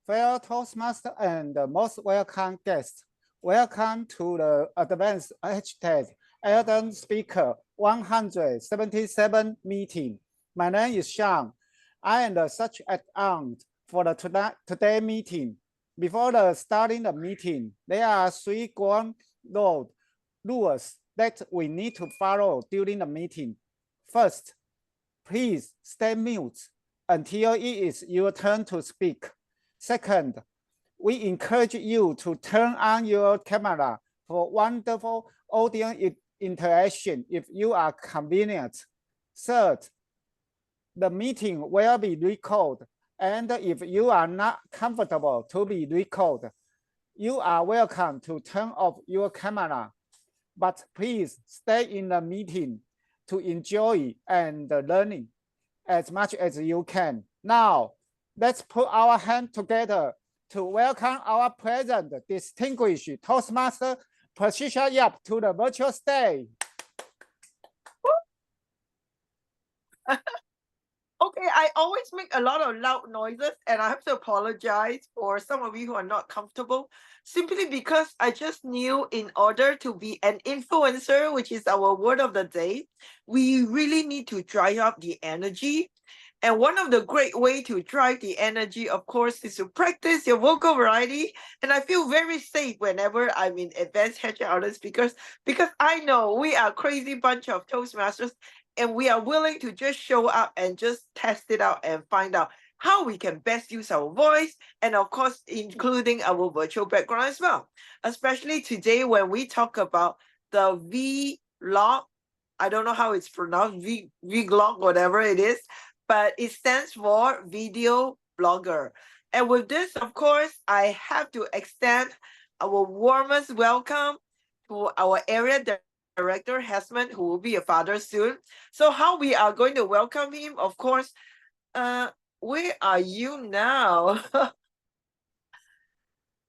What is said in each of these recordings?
Fellow Toastmaster and most welcome guests, welcome to the Advanced Hashtag Elden Speaker 177 meeting. My name is Sean. I am the such act for the today meeting. Before the starting the meeting, there are three ground rules that we need to follow during the meeting. First, please stay mute until it is your turn to speak. Second, we encourage you to turn on your camera for wonderful audience interaction if you are convenient. Third, the meeting will be recorded, and if you are not comfortable to be recorded, you are welcome to turn off your camera. But please stay in the meeting to enjoy and learning as much as you can. Now, let's put our hands together to welcome our present distinguished Toastmaster Patricia Yap to the virtual stage. Okay, I always make a lot of loud noises, and I have to apologize for some of you who are not comfortable, simply because I just knew in order to be an influencer, which is our word of the day, we really need to drive up the energy. And one of the great way to drive the energy, of course, is to practice your vocal variety. And I feel very safe whenever I'm in advanced headset artists because I know we are a crazy bunch of Toastmasters and we are willing to just show up and just test it out and find out how we can best use our voice, and of course, including our virtual background as well. Especially today when we talk about the vlog, I don't know how it's pronounced, vlog, whatever it is, but it stands for video blogger. And with this, of course, I have to extend our warmest welcome to our area director, Hesman, who will be a father soon. So how we are going to welcome him, of course, where are you now?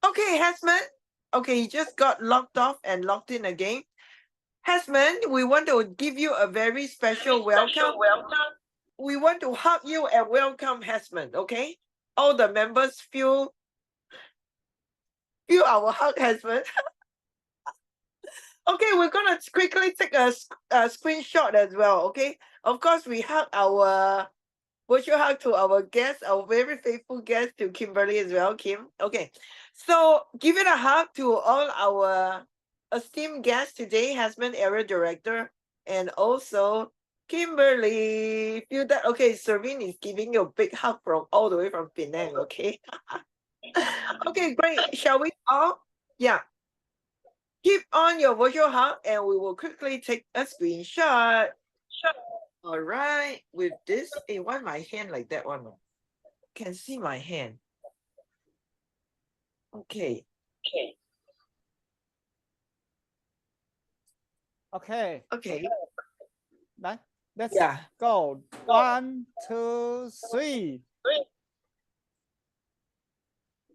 Okay, Hesman. Okay, he just got locked off and locked in again. Hesman, we want to give you a very special welcome. We want to hug you and welcome Hesman, okay? All the members feel our hug, Hesman. Okay, we're gonna quickly take a screenshot as well, okay? Of course, we hug our virtual hug to our guest, our very faithful guest, to Kimberly as well, Kim. Okay, so give it a hug to all our esteemed guests today, Hesman, area director, and also Kimberly. Feel that? Okay, Serene is giving you a big hug from all the way from Penang, okay? Okay, great. Shall we all? Yeah. Keep on your virtual hug and we will quickly take a screenshot. All right, with this, why my hand like that one? Can see my hand. Okay. Okay. Let's go. 1, 2, 3.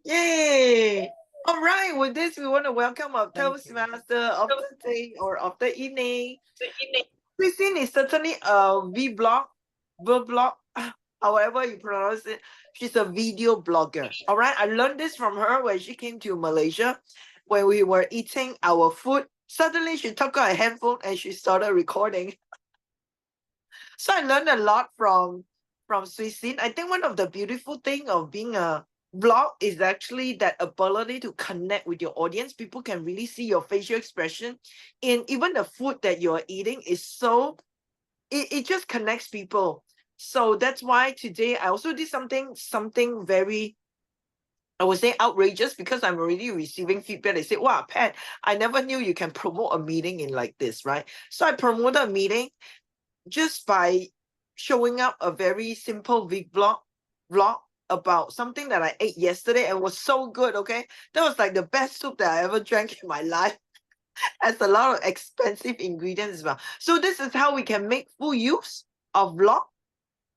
Yay! All right, with this, we want to welcome our Toastmaster of the day or of the evening. Christine is certainly a vlog, however you pronounce it. She's a video blogger. All right, I learned this from her when she came to Malaysia, when we were eating our food. Suddenly, she took out a handphone and she started recording. So I learned a lot from Suisin. I think one of the beautiful thing of being a vlog is actually that ability to connect with your audience. People can really see your facial expression, and even the food that you're eating is so it just connects people. So that's why today I also did something very, I would say, outrageous, because I'm already receiving feedback. They say, wow, Pat, I never knew you can promote a meeting in like this, right? So I promoted a meeting just by showing up a very simple vlog about something that I ate yesterday and was so good, okay? That was like the best soup that I ever drank in my life. Has a lot of expensive ingredients as well. So this is how we can make full use of vlog,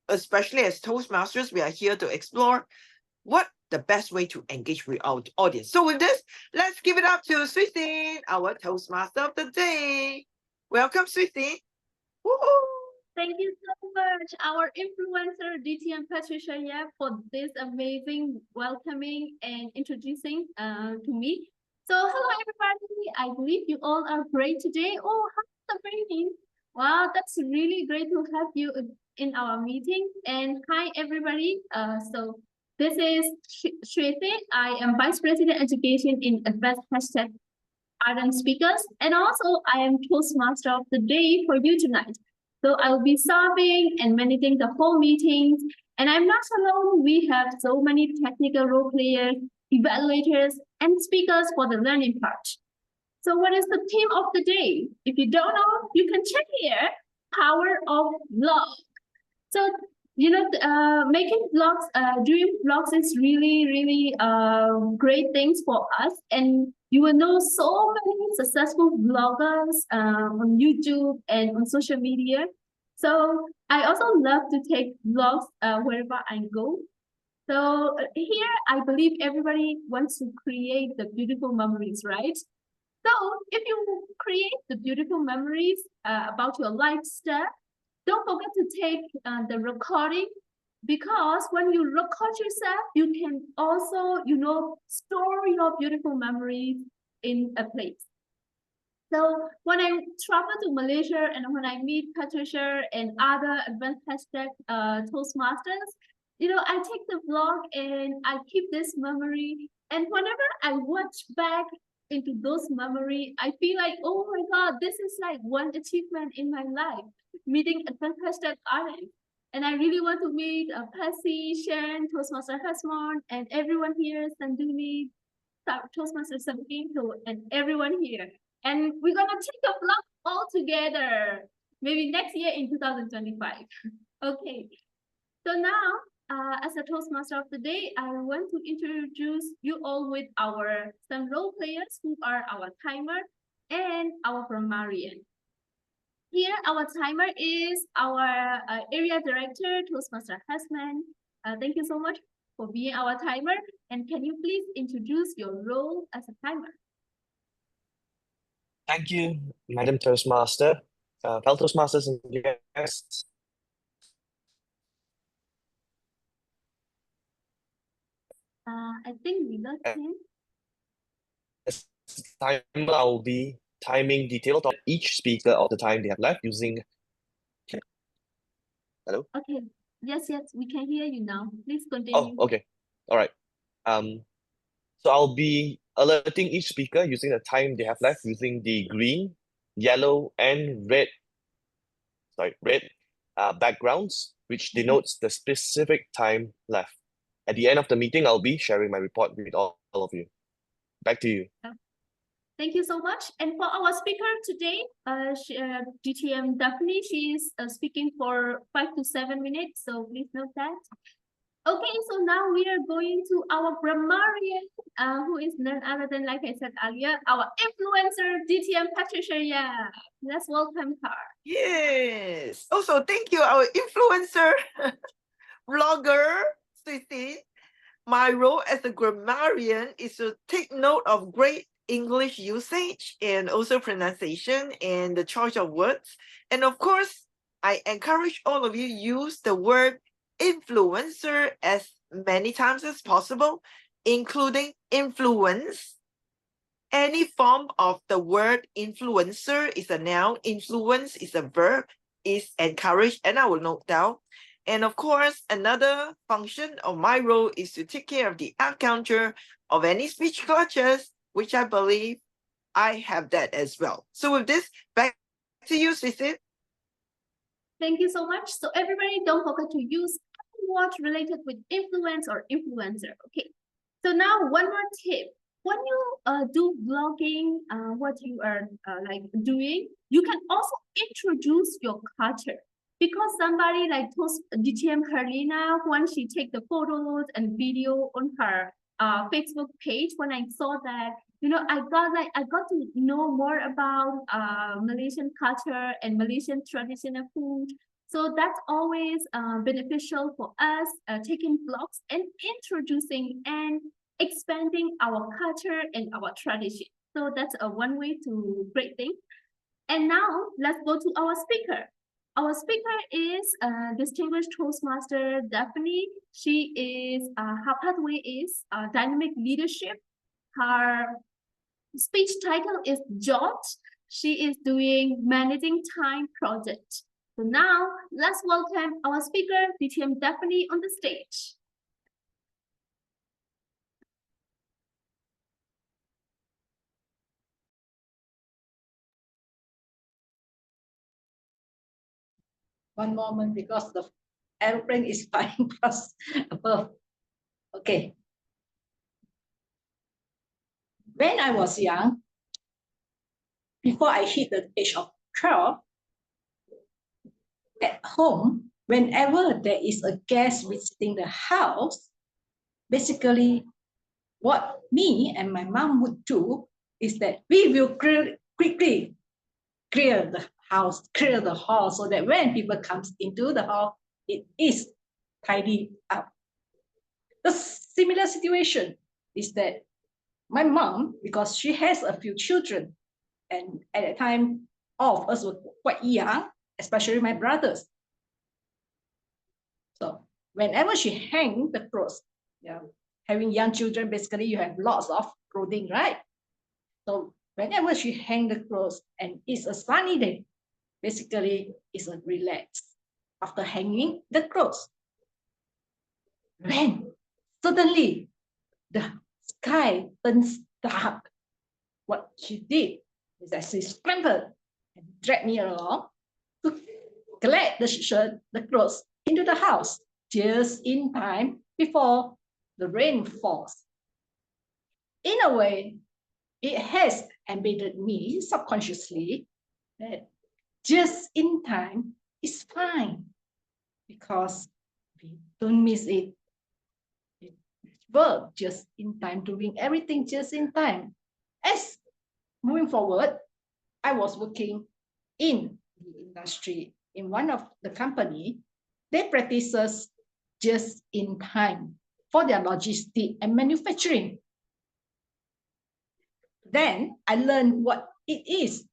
especially as Toastmasters. We are here to explore what the best way to engage with our audience. So with this, let's give it up to Suisin, our Toastmaster of the day. Welcome, Suisin. Woohoo! Thank you so much, our influencer DTM Patricia Yap, for this amazing welcoming and introducing to me. So hello everybody. I believe you all are great today. Oh, how's the raining? Wow, that's really great to have you in our meeting. And hi everybody. So this is Shwete. I am Vice President Education in Advanced Hashtag Ardent Speakers, and also I am Toastmaster of the day for you tonight. So I will be serving and managing the whole meetings. And I'm not alone. We have so many technical role players, evaluators, and speakers for the learning part. So what is the theme of the day? If you don't know, you can check here, Power of Vlog. So, you know, making vlogs, doing vlogs is really great things for us. And you will know so many successful vloggers on YouTube and on social media. So I also love to take vlogs wherever I go. So here, I believe everybody wants to create the beautiful memories, right? So if you create the beautiful memories about your lifestyle, don't forget to take the recording, because when you record yourself, you can also, you know, store your beautiful memories in a place. So when I travel to Malaysia and when I meet Patricia and other advanced hashtag Toastmasters, you know, I take the vlog and I keep this memory. And whenever I watch back into those memory, I feel like, oh my God, this is like one achievement in my life, meeting advanced hashtag artists. And I really want to meet Percy, Shan, Toastmaster Hasmon, and everyone here, Sanduni, Toastmaster Sabinto, and everyone here. And we're gonna take a vlog all together, maybe next year in 2025. Okay, so now, as a Toastmaster of the day, I want to introduce you all with some role players who are our timer and our grammarian. Here, our timer is our area director, Toastmaster Hasman. Thank you so much for being our timer. And can you please introduce your role as a timer? Thank you, Madam Toastmaster. Fellow Toastmasters and guests. I think we lost him. As timer, I'll be timing detailed on each speaker of the time they have left using. Hello? Okay. Yes, we can hear you now. Please continue. Oh, okay. All right. So I'll be alerting each speaker using the time they have left using the green, yellow, and red backgrounds, which denotes the specific time left. At the end of the meeting, I'll be sharing my report with all of you. Back to you. Thank you so much. And for our speaker today, DTM Daphne, she is speaking for 5 to 7 minutes, so please note that. Okay, so now we are going to our grammarian, who is none other than, like I said earlier, our influencer, DTM Patricia. Yeah, let's welcome her. Yes. Also, thank you, our influencer, vlogger, Sissy. My role as a grammarian is to take note of great English usage and also pronunciation and the choice of words. And of course, I encourage all of you use the word influencer as many times as possible, including influence. Any form of the word influencer is a noun, influence is a verb, is encouraged, and I will note down. And of course, another function of my role is to take care of the encounter of any speech glitches, which I believe I have that as well. So with this, back to you, Sissy. Thank you so much. So everybody, don't forget to use word related with influence or influencer. Okay. So now one more tip. When you do vlogging, what you are like doing, you can also introduce your culture. Because somebody like DTM Carlina, when she take the photos and video on her Facebook page, when I saw that, you know, I got to know more about Malaysian culture and Malaysian traditional food. So that's always beneficial for us taking vlogs and introducing and expanding our culture and our tradition. So that's one way to great thing. And now let's go to our speaker. Our speaker is distinguished Toastmaster Daphne. She is her pathway is dynamic leadership. Her speech title is Jot. She is doing managing time project. So now let's welcome our speaker, DTM Daphne, on the stage. One moment, because the airplane is flying past above. Okay. When I was young, before I hit the age of 12, at home, whenever there is a guest visiting the house, basically what me and my mom would do is that we will quickly clear the house, clear the hall, so that when people comes into the hall, it is tidy up. The similar situation is that my mom, because she has a few children, and at the time, all of us were quite young, especially my brothers. So whenever she hang the clothes, having young children, basically you have lots of clothing, right? So whenever she hang the clothes and it's a sunny day, basically it's a relax after hanging the clothes. When suddenly the sky turns dark, what she did is that she scrambled and dragged me along to collect the clothes into the house just in time before the rain falls. In a way, it has embedded me subconsciously that just in time is fine, because we don't miss it. We work just in time, doing everything just in time. As moving forward, I was working in the industry in one of the company. They practices just in time for their logistics and manufacturing. Then I learned what it is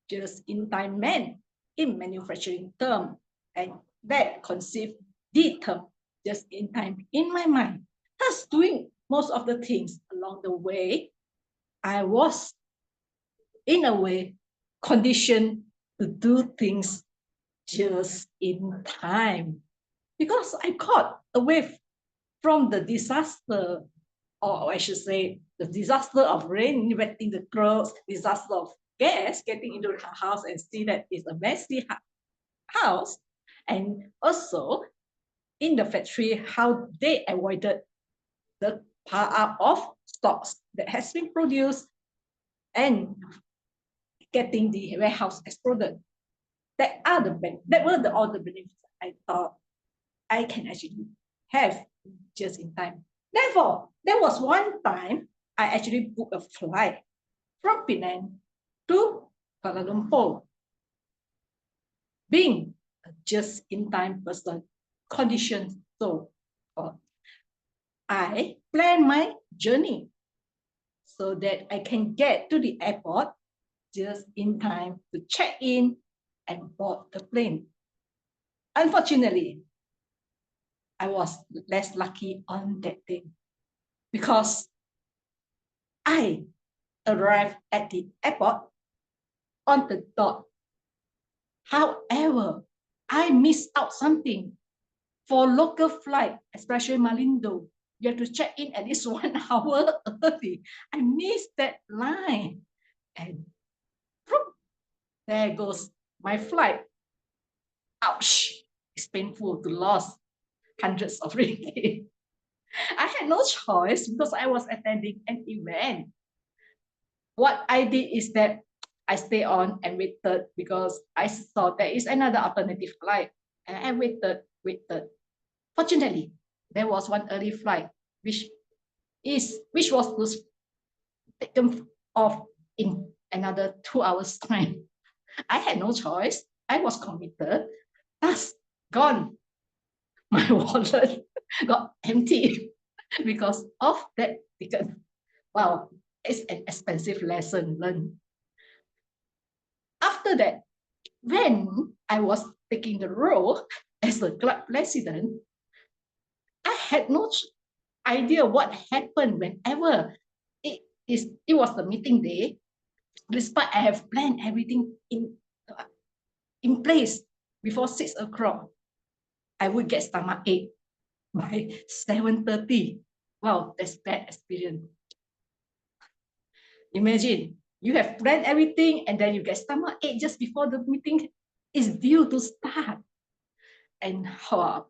just in time meant in manufacturing term, and that conceived the term just in time in my mind. Thus, doing most of the things along the way, I was in a way conditioned to do things just in time, because I got away from the disaster, or I should say the disaster of rain wetting the clothes, disaster of gas getting into the house and see that it's a messy house, and also in the factory how they avoided the pile up of stocks that has been produced and getting the warehouse exploded. That were all the benefits I thought I can actually have just in time. Therefore, there was one time I actually booked a flight from Penang to Kuala Lumpur. Being a just in time person, conditioned so I plan my journey so that I can get to the airport just in time to check in and board the plane. Unfortunately, I was less lucky on that day because I arrived at the airport on the dot. However, I missed out something. For local flight, especially Malindo, you have to check in at least 1 hour early. I missed that line. And there goes my flight. Ouch, it's painful to lose hundreds of ringgit. I had no choice because I was attending an event. What I did is that I stayed on and waited because I saw there is another alternative flight. And I waited. Fortunately, there was one early flight which was taken off in another 2 hours time. I had no choice. I was committed. Thus, gone. My wallet got empty because of that ticket. Wow, it's an expensive lesson learned. After that, when I was taking the role as the club president, I had no idea what happened whenever it was the meeting day. Despite I have planned everything in place before 6 o'clock, I would get stomachache by 7:30. Wow, that's bad experience. Imagine you have planned everything and then you get stomachache just before the meeting is due to start. And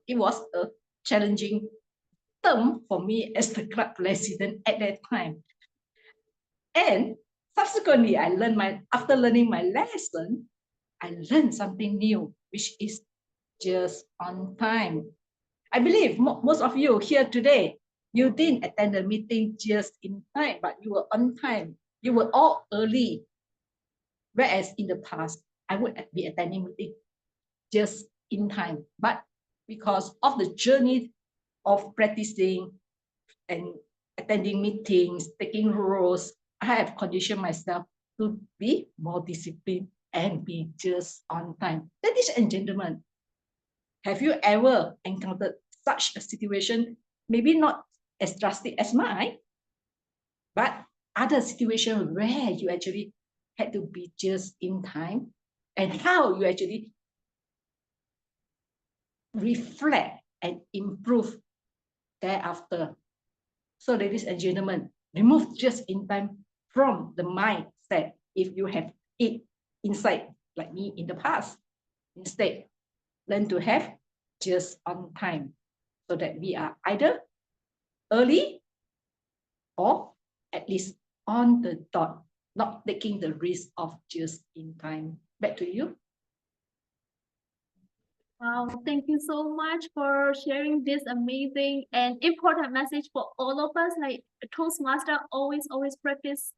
it was a challenging term for me as the club president at that time. And subsequently, after learning my lesson, I learned something new, which is just on time. I believe most of you here today, you didn't attend the meeting just in time, but you were on time. You were all early. Whereas in the past, I would be attending meeting just in time. But because of the journey of practicing and attending meetings, taking roles, I have conditioned myself to be more disciplined and be just on time. Ladies and gentlemen, have you ever encountered such a situation? Maybe not as drastic as mine, but other situations where you actually had to be just in time, and how you actually reflect and improve thereafter. So ladies and gentlemen, remove just in time from the mindset if you have it inside like me in the past. Instead, learn to have just on time so that we are either early or at least on the dot, not taking the risk of just in time. Back to you. Wow, thank you so much for sharing this amazing and important message for all of us. Like Toastmaster always practice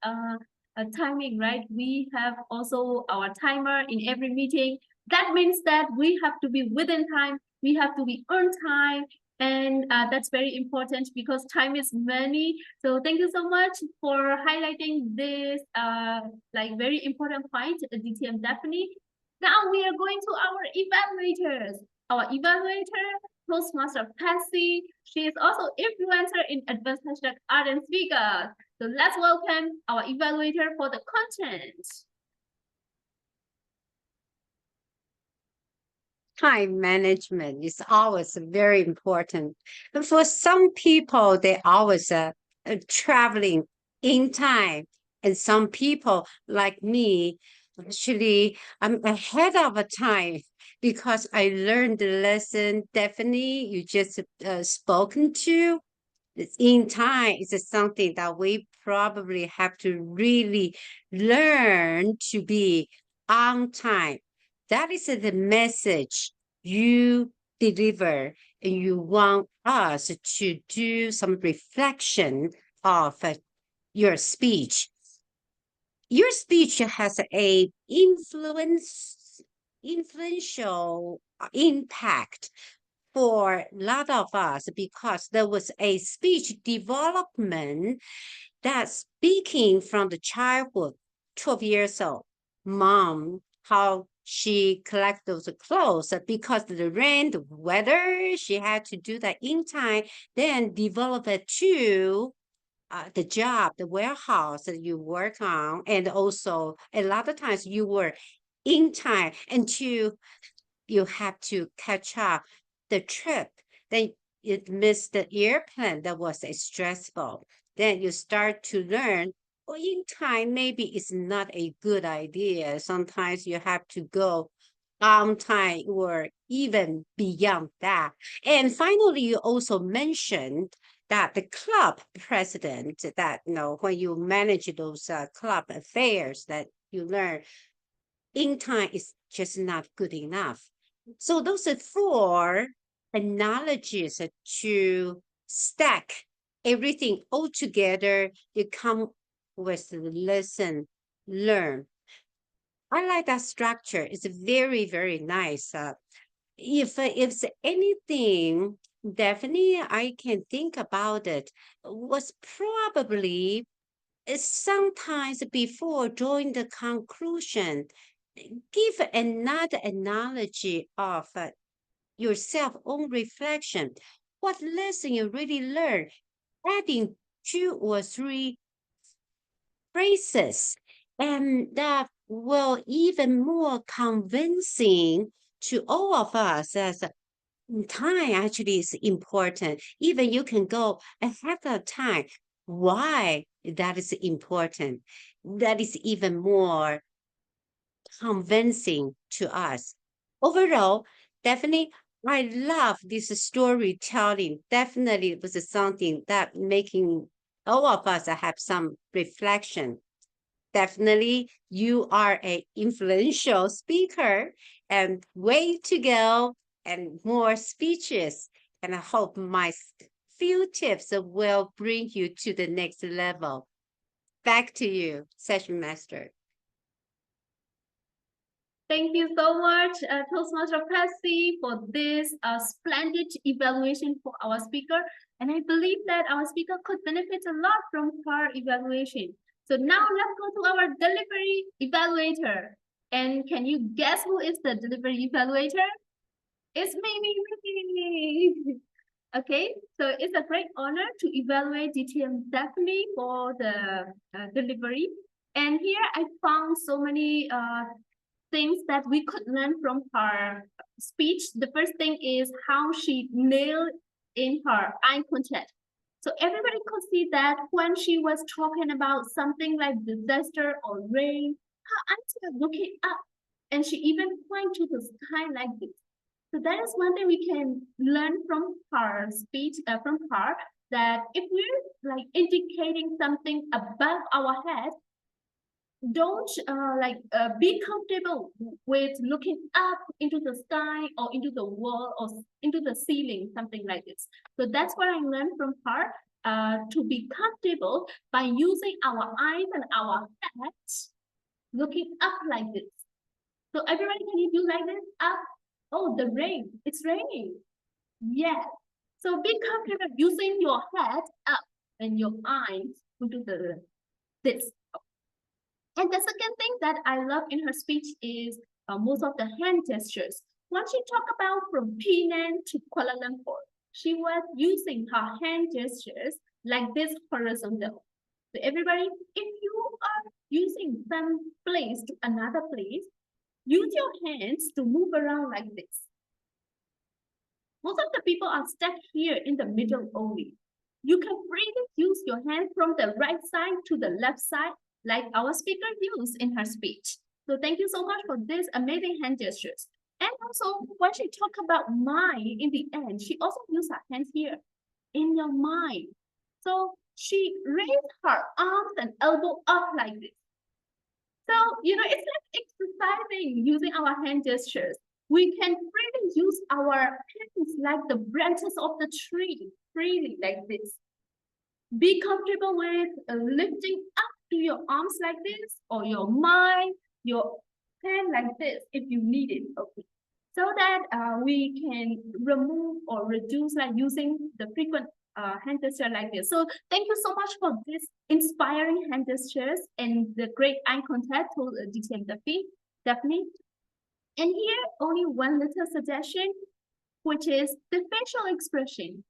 timing, right? We have also our timer in every meeting. That means that we have to be within time, we have to be on time, and that's very important because time is money. So thank you so much for highlighting this like very important point, DTM Daphne. Now we are going to our evaluators. Our evaluator, Toastmaster Patsy. She is also influencer in advanced hashtag art and speakers. So let's welcome our evaluator for the content. Time management is always very important. But for some people, they always traveling in time. And some people like me, actually, I'm ahead of a time because I learned the lesson, Daphne, you just spoken to. In time is something that we probably have to really learn to be on time. That is the message you deliver, and you want us to do some reflection of your speech. Your speech has a influential impact for a lot of us because there was a speech development that speaking from the childhood, 12 years old, mom, how she collect those clothes because of the rain, the weather, she had to do that in time, then develop it to the job, the warehouse that you work on. And also a lot of times you were in time until you have to catch up the trip. Then it missed the airplane. That was stressful. Then you start to learn, oh, in time, maybe it's not a good idea. Sometimes you have to go on time or even beyond that. And finally, you also mentioned that the club president, that when you manage those club affairs, that you learn in time is just not good enough. So those are 4 analogies to stack everything all together. You come with the lesson learn. I like that structure. It's very, very nice. If it's anything, definitely I can think about it, was probably sometimes before drawing the conclusion, give another analogy of your self-own reflection. What lesson you really learned? Adding 2 or 3 phrases, and that will even more convincing to all of us as time actually is important. Even you can go ahead of time. Why that is important? That is even more convincing to us. Overall, definitely, I love this storytelling. Definitely, it was something that making all of us have some reflection. Definitely, you are an influential speaker and way to go and more speeches. And I hope my few tips will bring you to the next level. Back to you, session master. Thank you so much, Toastmaster Patsy, for this splendid evaluation for our speaker. And I believe that our speaker could benefit a lot from her evaluation. So now let's go to our delivery evaluator. And can you guess who is the delivery evaluator? It's me. Okay, so it's a great honor to evaluate DTM Daphne for the delivery. And here I found so many things that we could learn from her speech. The first thing is how she nailed in her eye contact. So everybody could see that when she was talking about something like disaster or rain, her eyes were looking up, and she even pointed to the sky like this. So that is one thing we can learn from her speech, from her, that if we're like indicating something above our head, don't be comfortable with looking up into the sky or into the wall or into the ceiling, something like this. So that's what I learned from her, to be comfortable by using our eyes and our heads looking up like this. So everybody, can you do like this? Up. Oh, the rain. It's raining. Yeah. So be comfortable using your head up and your eyes into this. And the second thing that I love in her speech is most of the hand gestures. When she talked about from Penang to Kuala Lumpur, she was using her hand gestures like this horizontal. So everybody, if you are using some place to another place, use your hands to move around like this. Most of the people are stuck here in the middle only. You can freely use your hand from the right side to the left side, like our speaker used in her speech. So thank you so much for this amazing hand gestures. And also, when she talked about mind in the end, she also used her hands here, in your mind. So she raised her arms and elbow up like this. So, you know, it's like exercising using our hand gestures. We can freely use our hands like the branches of the tree, freely like this. Be comfortable with lifting up to your arms like this, or your mind, your hand like this if you need it, okay. So that we can remove or reduce like using the frequent hand gesture like this. So thank you so much for this inspiring hand gestures and the great eye contact to DTM Daphne. And here only one little suggestion, which is the facial expression.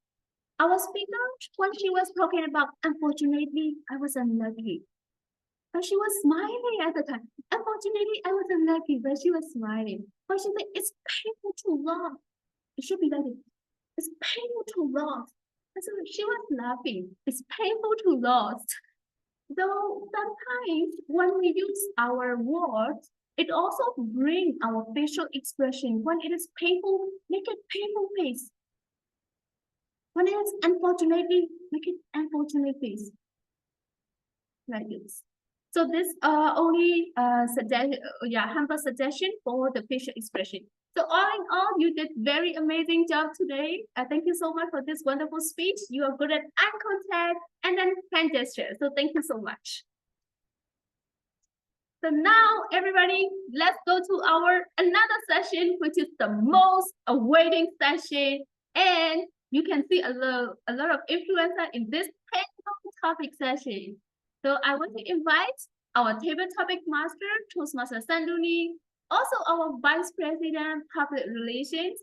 Our speaker, when she was talking about, unfortunately, I was unlucky. But she was smiling at the time. Unfortunately, I was unlucky, but she was smiling. But she said, it's painful to love. It should be like this. It's painful to lose. So she was laughing. It's painful to lose. Though sometimes when we use our words, it also brings our facial expression. When it is painful, make it painful face. When it is unfortunately, make it unfortunate face. Like this. So this only humble suggestion for the facial expression. So all in all, you did very amazing job today. Thank you so much for this wonderful speech. You are good at eye contact and then hand gesture. So thank you so much. So now everybody, let's go to our another session, which is the most awaiting session. And you can see a lot of influencer in this technical topic session. So I want to invite our table topic master, Toastmaster Sanduni, Also, our Vice President Public Relations.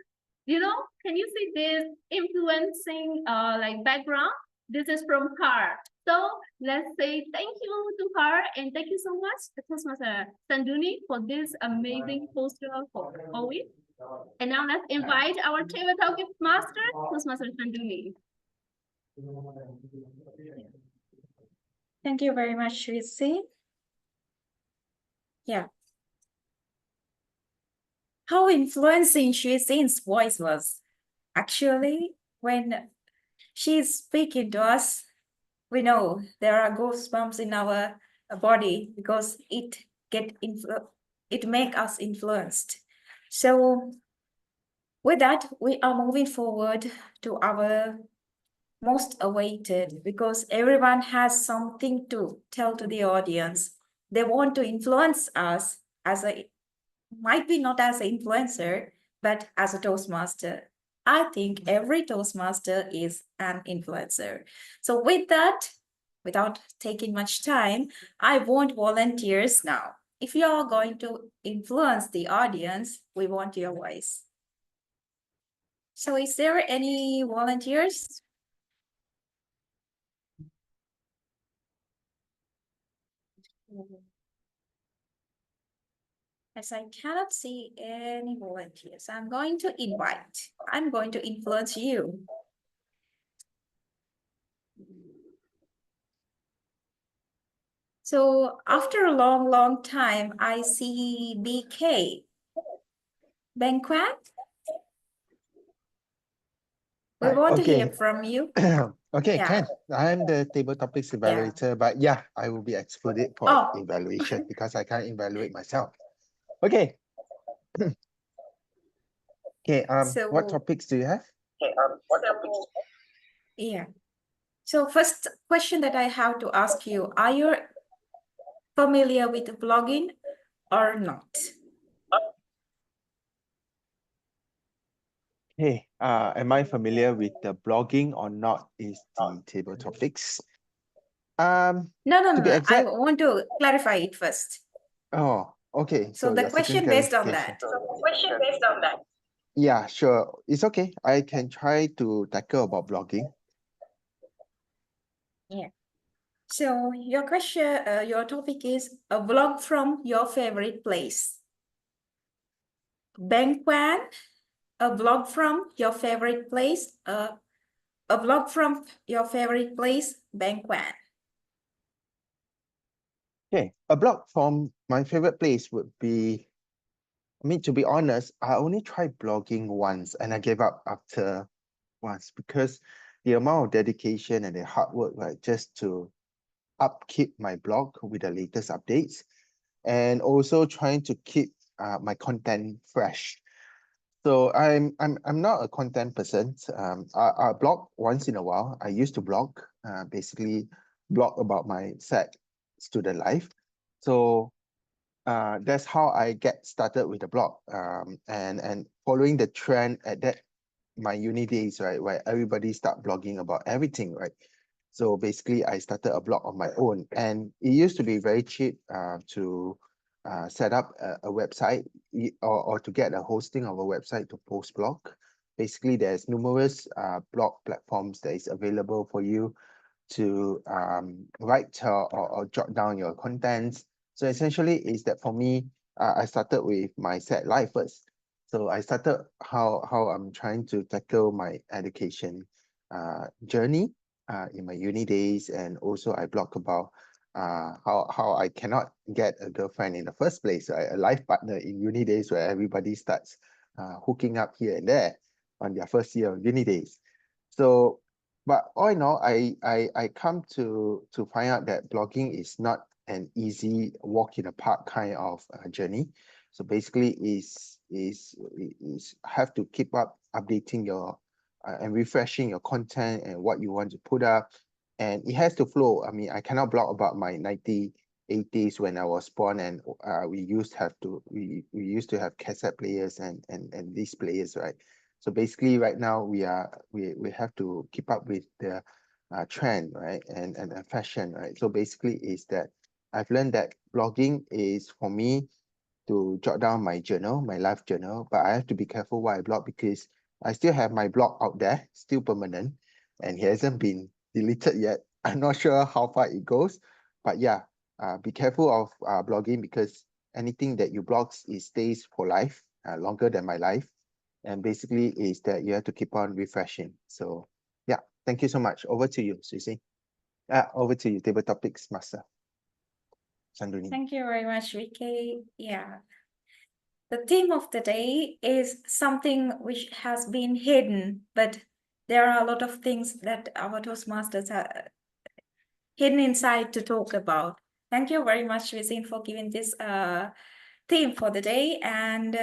Can you see this influencing like background? This is from her. So let's say thank you to her and thank you so much, Toastmaster Sanduni, for this amazing poster for always. And now let's invite our table talk master, Toastmaster Sanduni. Thank you very much, Ritzy. Yeah. How influencing Ritzy's voice was. Actually, when she's speaking to us, we know there are goosebumps in our body because it make us influenced. So with that, we are moving forward to our most awaited, because everyone has something to tell to the audience. They want to influence us might be not as an influencer, but as a Toastmaster. I think every Toastmaster is an influencer. So with that, without taking much time, I want volunteers now. If you are going to influence the audience, we want your voice. So is there any volunteers? As I cannot see any volunteers, I'm going to influence you. So after a long time, I see BK. Benquan? We want to hear from you. Okay, Yeah. Ken, I'm the table topics evaluator, but yeah, I will be excluded for evaluation because I can't evaluate myself. Okay. Okay, what topics do you have? Yeah. So first question that I have to ask you, are you familiar with blogging or not? Hey, am I familiar with the blogging or not is the table topics. No. I want to clarify it first. Oh, okay. So the question based on that. Yeah, sure. It's okay. I can try to tackle about blogging. Yeah. So your question, your topic is a vlog from your favorite place. Benquan, a vlog from your favorite place. A vlog from your favorite place, Benquan. Okay, a blog from my favorite place would be, I mean, to be honest, I only tried blogging once and I gave up after once because the amount of dedication and the hard work, right, just to upkeep my blog with the latest updates and also trying to keep my content fresh. So I'm not a content person. I blog once in a while. I used to blog, basically blog about my sad student life. So that's how I get started with the blog. And following the trend at that my uni days, right, where everybody start blogging about everything, right? So basically, I started a blog on my own, and it used to be very cheap to set up a website or to get a hosting of a website to post blog. Basically, there's numerous blog platforms that is available for you to write or jot down your contents. So essentially, is that for me, I started with my sad life first. So I started how I'm trying to tackle my education journey in my uni days, and also I blog about how I cannot get a girlfriend in the first place, right? A life partner in uni days where everybody starts hooking up here and there on their first year of uni days. So, but all in all, I come to find out that blogging is not an easy walk in the park kind of journey. So basically, is have to keep up updating your and refreshing your content and what you want to put up, and it has to flow. I mean, I cannot blog about my 1980s when I was born, and we used to have cassette players and these players, right? So basically, right now we have to keep up with the trend, right, and fashion, right? So basically, is that I've learned that blogging is for me to jot down my journal, my life journal, but I have to be careful what I blog because I still have my blog out there, still permanent, and it hasn't been deleted yet. I'm not sure how far it goes, but yeah, be careful of blogging because anything that you blog, it stays for life, longer than my life. And basically is that you have to keep on refreshing. So yeah, thank you so much. Over to you, Susie. Over to you, Table Topics Master. Sandrine. Thank you very much, Vicky. Yeah. The theme of the day is something which has been hidden, but there are a lot of things that our Toastmasters are hidden inside to talk about. Thank you very much, Visin, for giving this theme for the day. And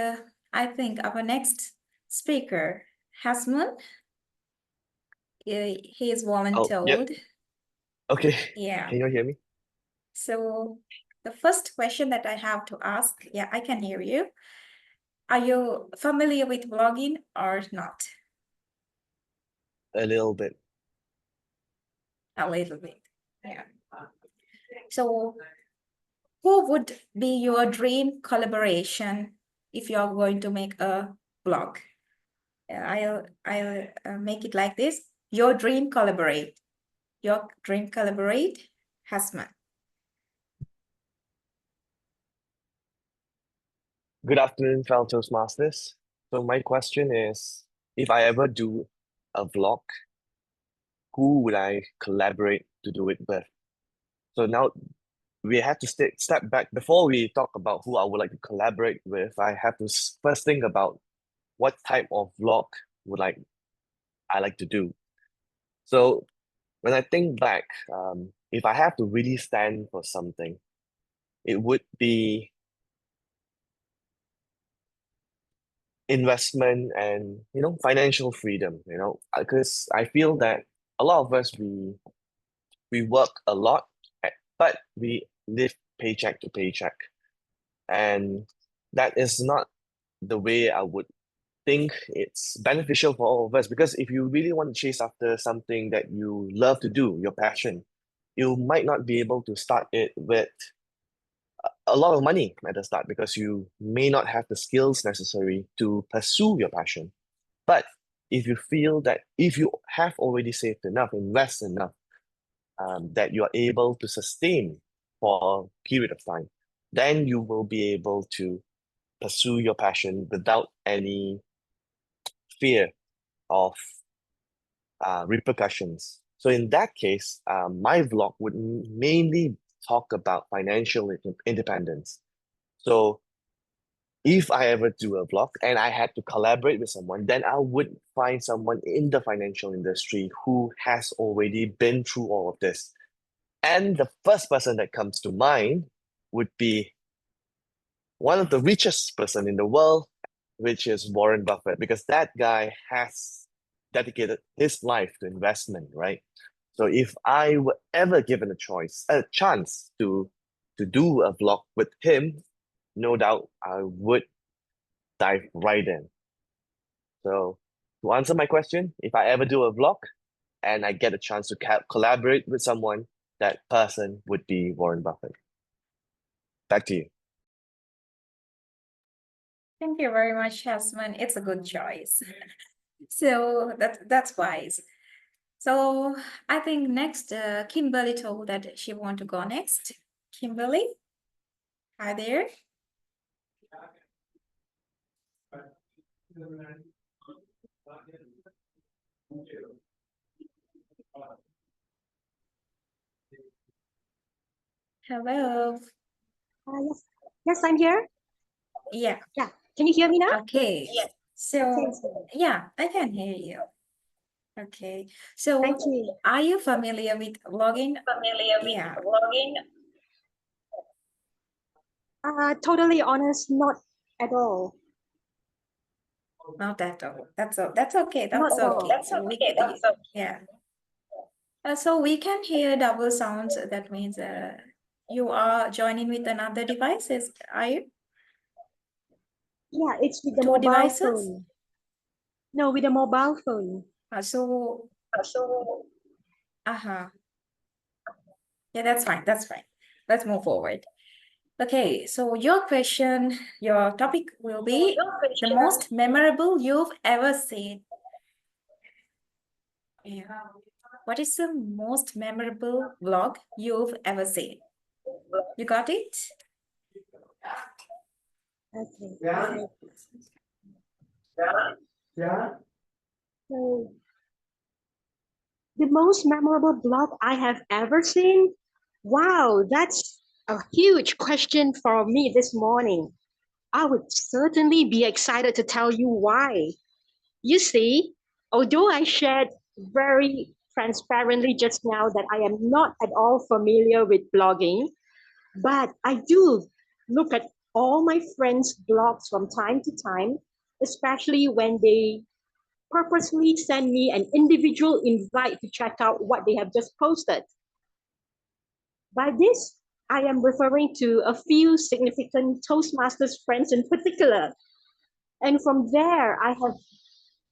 I think our next speaker, Hasmund, he is volunteered. Okay. Yeah. Can you hear me? So the first question that I have to ask, yeah, I can hear you. Are you familiar with blogging or not? A little bit. A little bit, yeah. So who would be your dream collaboration if you're going to make a blog? I'll make it like this. Your dream collaborate. Your dream collaborate, Hasmund. Good afternoon, fellow Toastmasters. So my question is, if I ever do a vlog, who would I collaborate to do it with? So now we have to step back. Before we talk about who I would like to collaborate with, I have to first think about what type of vlog would I like to do. So when I think back, if I have to really stand for something, it would be investment and financial freedom, because I feel that a lot of us we work a lot, but we live paycheck to paycheck, and that is not the way I would think it's beneficial for all of us. Because if you really want to chase after something that you love to do, your passion, you might not be able to start it with a lot of money at the start because you may not have the skills necessary to pursue your passion. But if you feel that if you have already saved enough, invest enough, that you are able to sustain for a period of time, then you will be able to pursue your passion without any fear of repercussions. So in that case, my vlog would mainly talk about financial independence. So if I ever do a vlog and I had to collaborate with someone, then I would find someone in the financial industry who has already been through all of this. And the first person that comes to mind would be one of the richest person in the world, which is Warren Buffett, because that guy has dedicated his life to investment, right? So if I were ever given a chance to do a vlog with him, no doubt I would dive right in. So to answer my question, if I ever do a vlog and I get a chance to collaborate with someone, that person would be Warren Buffett. Back to you. Thank you very much, Hasmund. It's a good choice. So that's wise. So I think next, Kimberly told that she want to go next. Kimberly, hi there. Hello. Yes, yes, I'm here. Yeah. Yeah, can you hear me now? Okay. So Okay, so yeah, I can hear you. Okay. So thank you. are you familiar with vlogging? Yeah. Totally honest, not at all. Not at all. That's okay. Not That's at all. okay. Yeah. So we can hear double sounds. That means you are joining with another devices. Are you? Yeah, it's with the Two mobile devices? phone. No, with the mobile phone. So uh-huh. Yeah, that's fine. That's fine. Let's move forward. Okay, so your question, your topic will be the most memorable you've ever seen. Yeah. What is the most memorable vlog you've ever seen? You got it? Okay. So the most memorable blog I have ever seen? Wow, that's a huge question for me this morning. I would certainly be excited to tell you why. You see, although I shared very transparently just now that I am not at all familiar with blogging, but I do look at all my friends' blogs from time to time, especially when they purposely send me an individual invite to check out what they have just posted. By this, I am referring to a few significant Toastmasters friends in particular. And from there, I have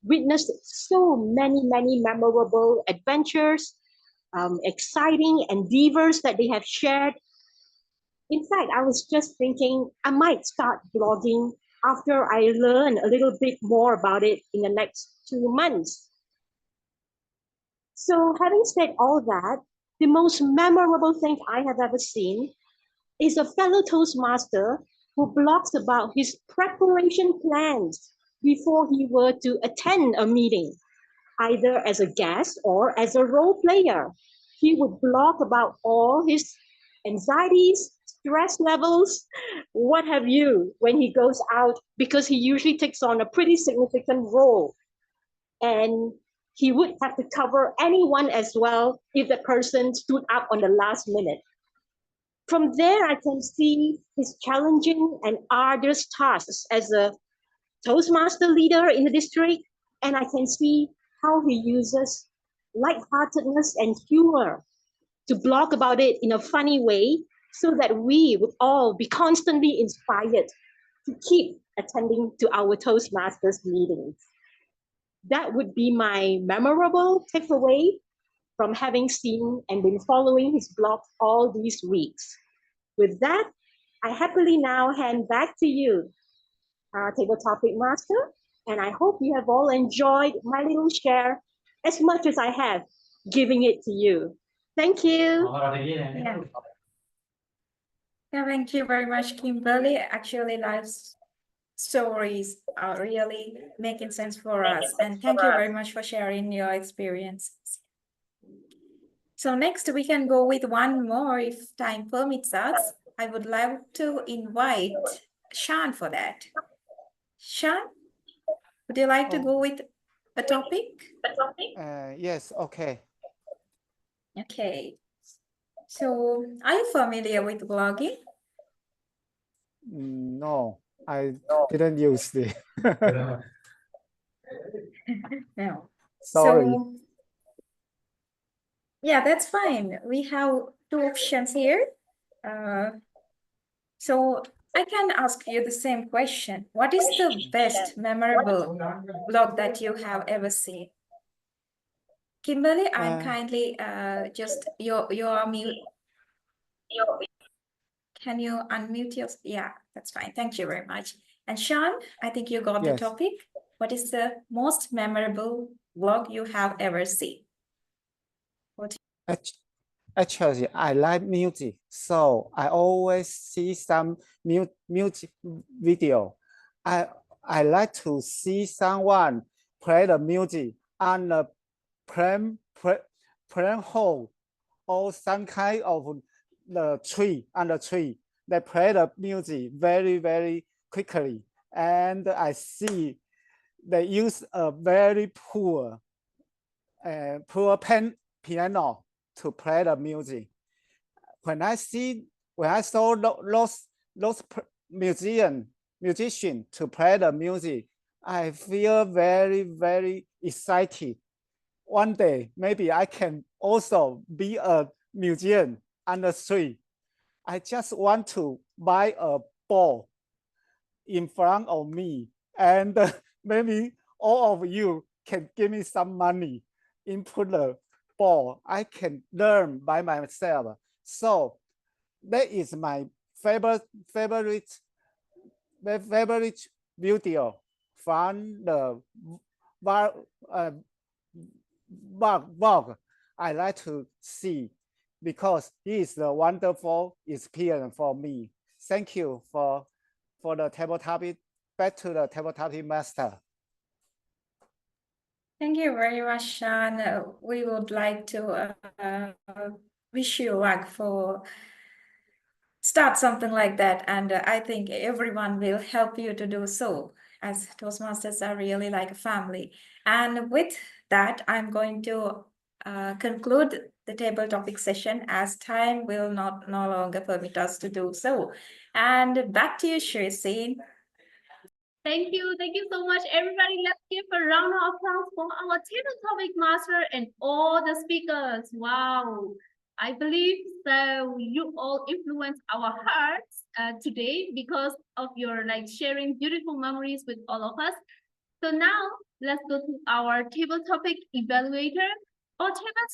witnessed so many memorable adventures, exciting endeavors that they have shared. In fact, I was just thinking I might start blogging after I learn a little bit more about it in the next 2 months. So having said all that, the most memorable thing I have ever seen is a fellow Toastmaster who blogs about his preparation plans before he were to attend a meeting, either as a guest or as a role player. He would blog about all his anxieties, stress levels, what have you, when he goes out, because he usually takes on a pretty significant role. And he would have to cover anyone as well if the person stood up on the last minute. From there, I can see his challenging and arduous tasks as a Toastmaster leader in the district, and I can see how he uses lightheartedness and humor to blog about it in a funny way so that we would all be constantly inspired to keep attending to our Toastmasters meetings. That would be my memorable takeaway from having seen and been following his blog all these weeks. With that, I happily now hand back to you, Table Topic Master, and I hope you have all enjoyed my little share as much as I have giving it to you. Thank you. Yeah. Yeah, thank you very much, Kimberly. Actually, life stories are really making sense for us. And thank you very much for sharing your experiences. So next we can go with one more if time permits us. I would like to invite Sean for that. Sean, would you like to go with a topic? Yes, okay. Okay. So are you familiar with blogging? No, I didn't use it. No. Sorry. So, yeah, that's fine. We have two options here. So I can ask you the same question. What is the best memorable blog that you have ever seen? Kimberly, I'm kindly just you're mute. Can you unmute yourself? Yeah, that's fine. Thank you very much. And Sean, I think you got the Yes. topic. What is the most memorable blog you have ever seen? Actually, I like music, so I always see some music video. I like to see someone play the music on the playing hole or some kind of the tree on the tree. They play the music very quickly, and I see they use a very poor piano to play the music. When I saw those musicians to play the music, I feel very excited. One day, maybe I can also be a musician on the street. I just want to buy a ball in front of me, and maybe all of you can give me some money, input the ball. I can learn by myself. So that is my favorite video from the blog I like to see, because he is a wonderful experience for me. Thank you for the table topic. Back to the table topic master. Thank you very much, Sean. We would like to wish you luck for start something like that, and I think everyone will help you to do so, as Toastmasters are really like a family. And with that, I'm going to conclude the table topic session, as time will no longer permit us to do so. And back to you, Shireen. Thank you so much, everybody. Let's give a round of applause for our table topic master and all the speakers. Wow, I believe that you all influence our hearts today because of your sharing beautiful memories with all of us. So now let's go to our table topic evaluator. Our table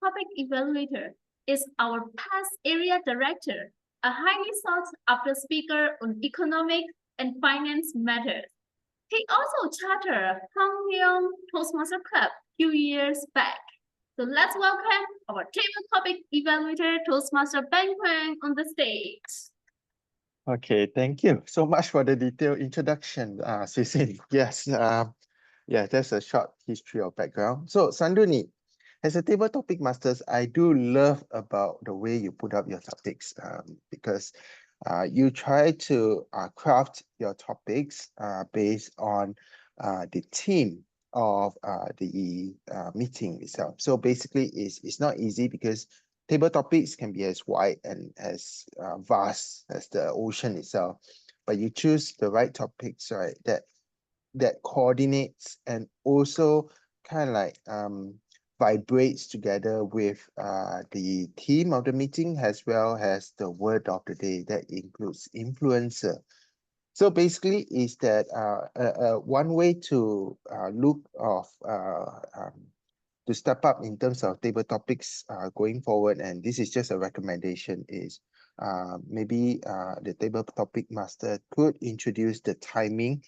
topic evaluator is our past area director, a highly sought after speaker on economic and finance matters. He also chartered Hong Leong Toastmaster Club a few years back. So let's welcome our table topic evaluator, Toastmaster Ben Quang, on the stage. Okay, thank you so much for the detailed introduction, Cecil. Yes, yeah, that's a short history of background. So, Sanduni, as a table topic masters, I do love about the way you put up your topics, because you try to craft your topics based on the theme of the meeting itself. So basically, it's not easy, because table topics can be as wide and as vast as the ocean itself, but you choose the right topics, right, that coordinates and also kind of like vibrates together with the theme of the meeting, as well as the word of the day that includes influencer. So basically is that one way to look of to step up in terms of table topics going forward, and this is just a recommendation, is maybe the table topic master could introduce the timing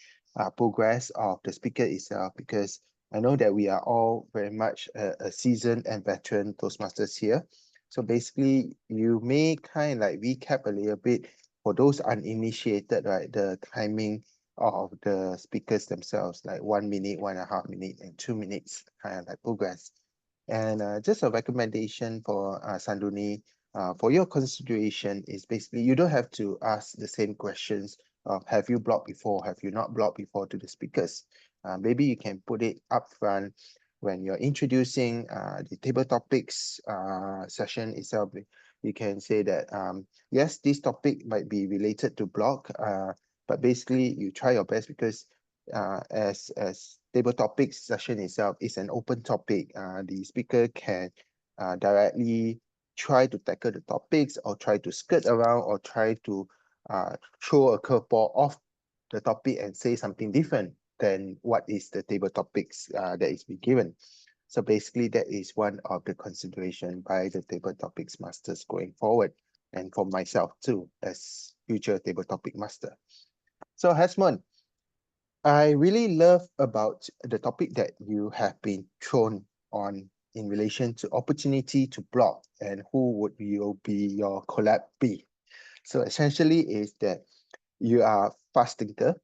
progress of the speaker itself, because I know that we are all very much a seasoned and veteran Toastmasters here. So basically, you may kind of like recap a little bit for those uninitiated, right, the timing of the speakers themselves, like 1 minute, 1.5 minutes, and 2 minutes kind of like progress. And just a recommendation for Sanduni, for your consideration is basically you don't have to ask the same questions of have you blocked before, have you not blocked before to the speakers. Maybe you can put it up front when you're introducing the table topics session itself. You can say that, yes, this topic might be related to block, but basically you try your best, because as table topics session itself is an open topic, the speaker can directly try to tackle the topics, or try to skirt around, or try to throw a curveball off the topic and say something different than what is the table topics that is being given. So basically that is one of the consideration by the table topics masters going forward, and for myself too as future table topic master. So Hasmon, I really love about the topic that you have been thrown on in relation to opportunity to block and who would you be your collab be. So essentially is that you are fast thinker.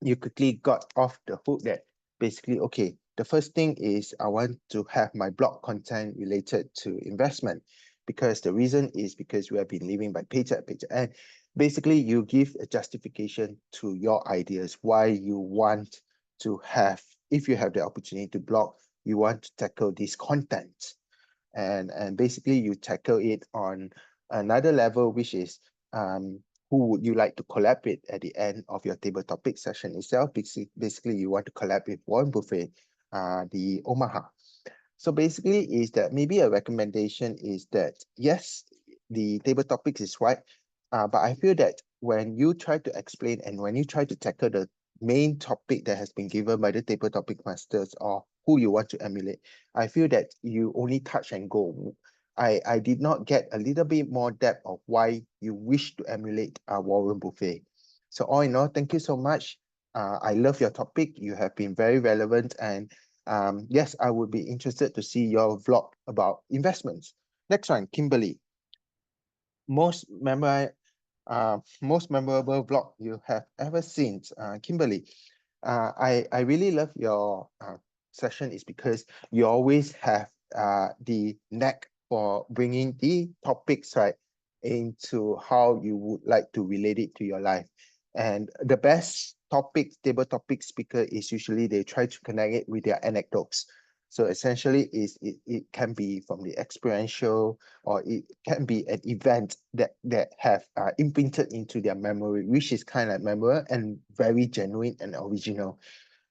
You quickly got off the hook that basically, okay, the first thing is I want to have my blog content related to investment, because the reason is because we have been living by paycheck. And basically you give a justification to your ideas why you want to have, if you have the opportunity to blog, you want to tackle this content. And basically you tackle it on another level, which is who would you like to collab with at the end of your table topic session itself. Basically you want to collab with Warren Buffett, the Omaha. So basically is that maybe a recommendation is that, yes, the table topics is right, but I feel that when you try to explain and when you try to tackle the main topic that has been given by the table topic masters or who you want to emulate, I feel that you only touch and go. I did not get a little bit more depth of why you wish to emulate Warren Buffett. So all in all, thank you so much. I love your topic. You have been very relevant, and yes, I would be interested to see your vlog about investments. Next one, Kimberly. Most memorable vlog you have ever seen, Kimberly. I really love your session is because you always have the knack for bringing the topics right into how you would like to relate it to your life. And the best table topic speaker is usually they try to connect it with their anecdotes. So essentially it can be from the experiential, or it can be an event that have imprinted into their memory, which is kind of memorable and very genuine and original.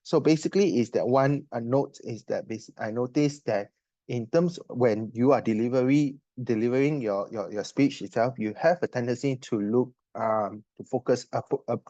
So basically is that one note is that I noticed that in terms when you are delivering your speech itself, you have a tendency to look to focus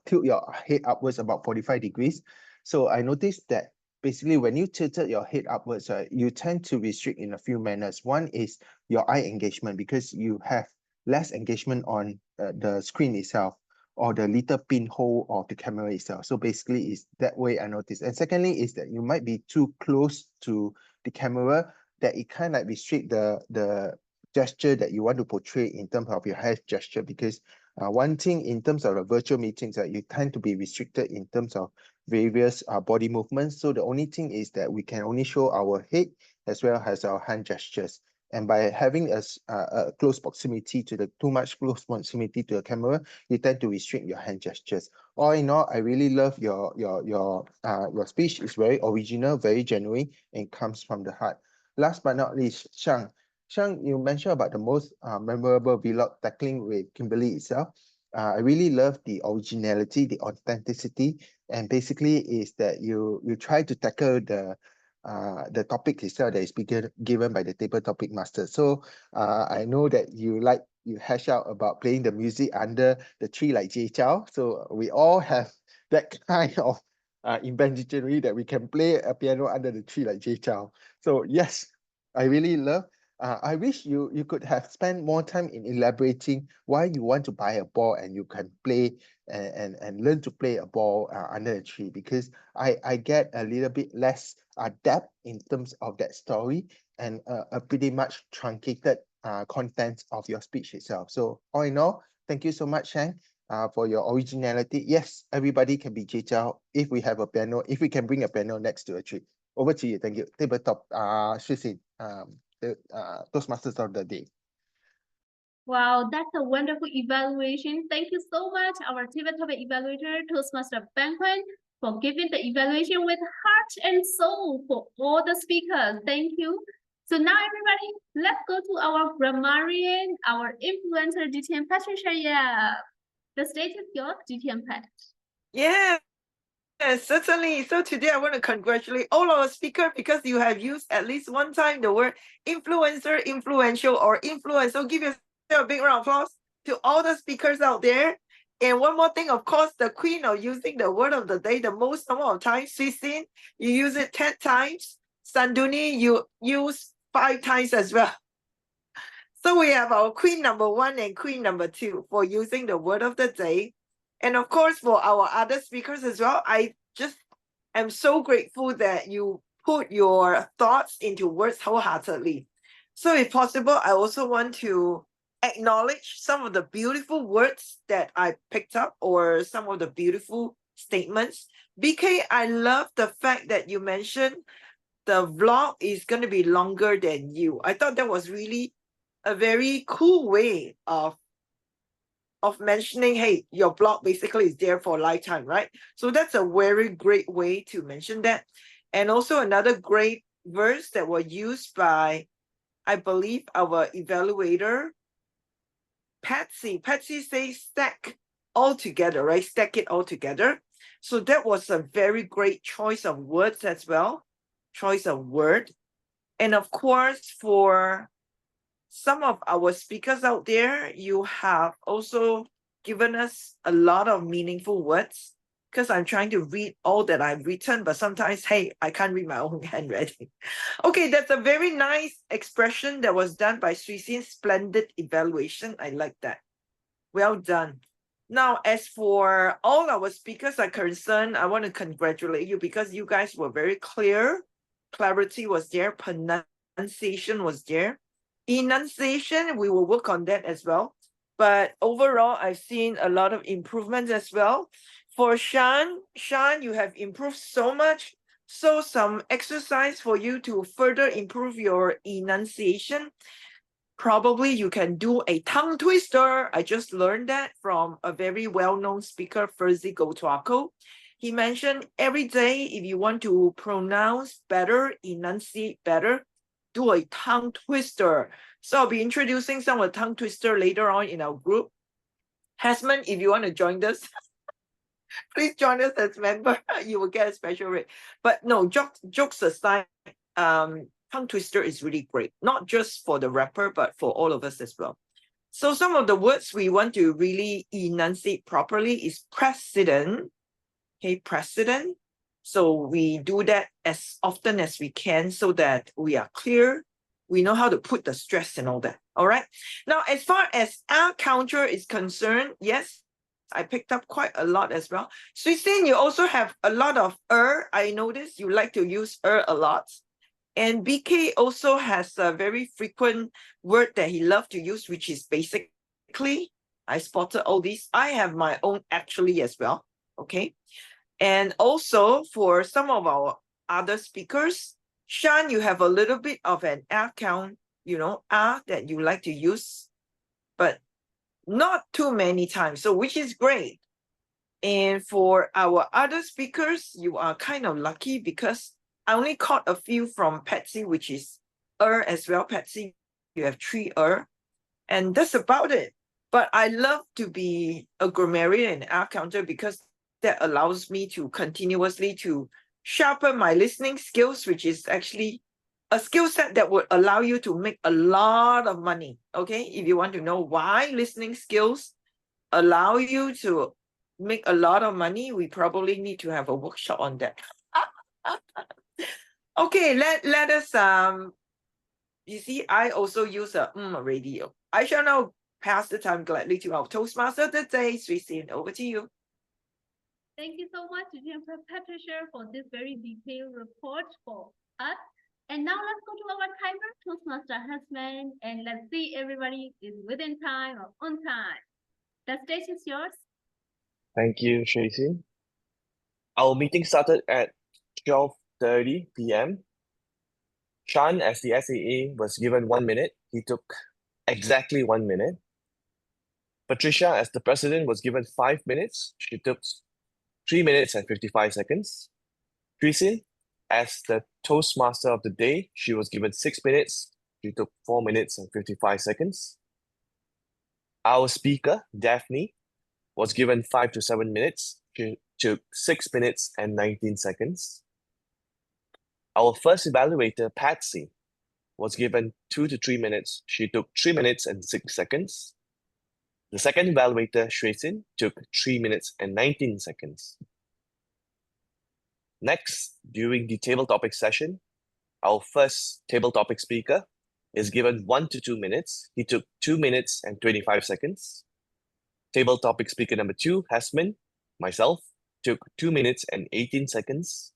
tilt your head upwards about 45 degrees. So I noticed that basically when you tilted your head upwards, you tend to restrict in a few manners. One is your eye engagement, because you have less engagement on the screen itself or the little pinhole of the camera itself. So basically is that way I noticed. And secondly is that you might be too close to the camera, that it kind of restrict the gesture that you want to portray in terms of your head gesture, because one thing in terms of the virtual meetings that you tend to be restricted in terms of various body movements. So the only thing is that we can only show our head as well as our hand gestures. And by having a close proximity to too much close proximity to the camera, you tend to restrict your hand gestures. All in all, I really love your speech. It's very original, very genuine, and comes from the heart. Last but not least, Shang. Shang, you mentioned about the most memorable vlog tackling with Kimberly itself. I really love the originality, the authenticity, and basically is that you try to tackle the topic itself that is given by the table topic master. So I know that you hash out about playing the music under the tree like Jay Chow. So we all have that kind of inventory that we can play a piano under the tree like Jay Chow. So yes, I really love. I wish you could have spent more time in elaborating why you want to buy a ball and you can play and learn to play a ball under a tree, because I get a little bit less depth in terms of that story and a pretty much truncated content of your speech itself. So all in all, thank you so much, Shang, for your originality. Yes, everybody can be Jay Chow if we have a piano, if we can bring a piano next to a tree. Over to you. Thank you. Tabletop, Shu Sin, the Toastmasters of the day. Wow, that's a wonderful evaluation. Thank you so much, our tabletop evaluator, Toastmaster Banquet, for giving the evaluation with heart and soul for all the speakers. Thank you. So now, everybody, let's go to our grammarian, our influencer, GTM Patricia. Yeah, the stage is yours, GTM Pat. Yeah. Yes, certainly. So today I want to congratulate all our speakers because you have used at least one time the word influencer, influential, or influence. So give yourself a big round of applause to all the speakers out there. And one more thing, of course, the queen of using the word of the day the most number of times, Shu Sin, you use it 10 times. Sanduni, you use 5 times as well. So we have our queen number 1 and queen number 2 for using the word of the day. And of course, for our other speakers as well, I just am so grateful that you put your thoughts into words wholeheartedly. So if possible, I also want to acknowledge some of the beautiful words that I picked up or some of the beautiful statements. BK, I love the fact that you mentioned the vlog is going to be longer than you. I thought that was really a very cool way of mentioning, hey, your blog basically is there for a lifetime, right? So that's a very great way to mention that. And also another great verse that was used by, I believe, our evaluator, Patsy. Patsy says stack all together, right? Stack it all together. So that was a very great choice of words as well. Choice of word. And of course, for some of our speakers out there, you have also given us a lot of meaningful words. because I'm trying to read all that I've written, but sometimes, hey, I can't read my own handwriting. Okay, that's a very nice expression that was done by Sui Sin. Splendid evaluation. I like that. Well done. Now, as for all our speakers are concerned, I want to congratulate you because you guys were very clear. Clarity was there. Pronunciation was there. Enunciation, we will work on that as well. But overall, I've seen a lot of improvements as well. For Shan, you have improved so much. So some exercise for you to further improve your enunciation. Probably you can do a tongue twister. I just learned that from a very well-known speaker, Ferzi Gotuako. He mentioned every day, if you want to pronounce better, enunciate better, do a tongue twister. So I'll be introducing some of the tongue twister later on in our group. Hasman, if you want to join us, please join us as member. You will get a special rate. But no, jokes aside, tongue twister is really great, not just for the rapper, but for all of us as well. So some of the words we want to really enunciate properly is precedent. Okay, precedent. So we do that as often as we can so that we are clear. We know how to put the stress and all that. All right. Now, as far as our counter is concerned, yes, I picked up quite a lot as well. Sui Sin, you also have a lot of I noticed you like to use a lot. And BK also has a very frequent word that he loved to use, which is basically. I spotted all these. I have my own actually as well. Okay. And also for some of our other speakers, Shan, you have a little bit of an count, that you like to use, but not too many times. So which is great. And for our other speakers, you are kind of lucky because I only caught a few from Patsy, which is as well. Patsy, you have 3 and that's about it. But I love to be a grammarian and counter because that allows me to continuously to sharpen my listening skills, which is actually a skill set that would allow you to make a lot of money. Okay, if you want to know why listening skills allow you to make a lot of money, we probably need to have a workshop on that. Okay, let us you see, I also use a radio. I shall now pass the time gladly to our Toastmaster of the day, Sui Sin. Over to you. Thank you so much, Patricia, for this very detailed report for us. And now let's go to our timer, Toastmaster Hasman, and let's see everybody is within time or on time. The stage is yours. Thank you, Tracy. Our meeting started at 12:30 p.m. Shan, as the SAE, was given 1 minute. He took exactly 1 minute. Patricia, as the president, was given 5 minutes. She took 3 minutes and 55 seconds. Sui Sin, as the Toastmaster of the day, she was given 6 minutes. She took 4 minutes and 55 seconds. Our speaker, Daphne, was given 5 to 7 minutes. She took 6 minutes and 19 seconds. Our first evaluator, Patsy, was given 2 to 3 minutes. She took 3 minutes and 6 seconds. The second evaluator, Sui Sin, took 3 minutes and 19 seconds. Next, during the table topic session, our first table topic speaker is given 1 to 2 minutes. He took 2 minutes and 25 seconds. Table topic speaker number 2, Hasman, myself, took 2 minutes and 18 seconds.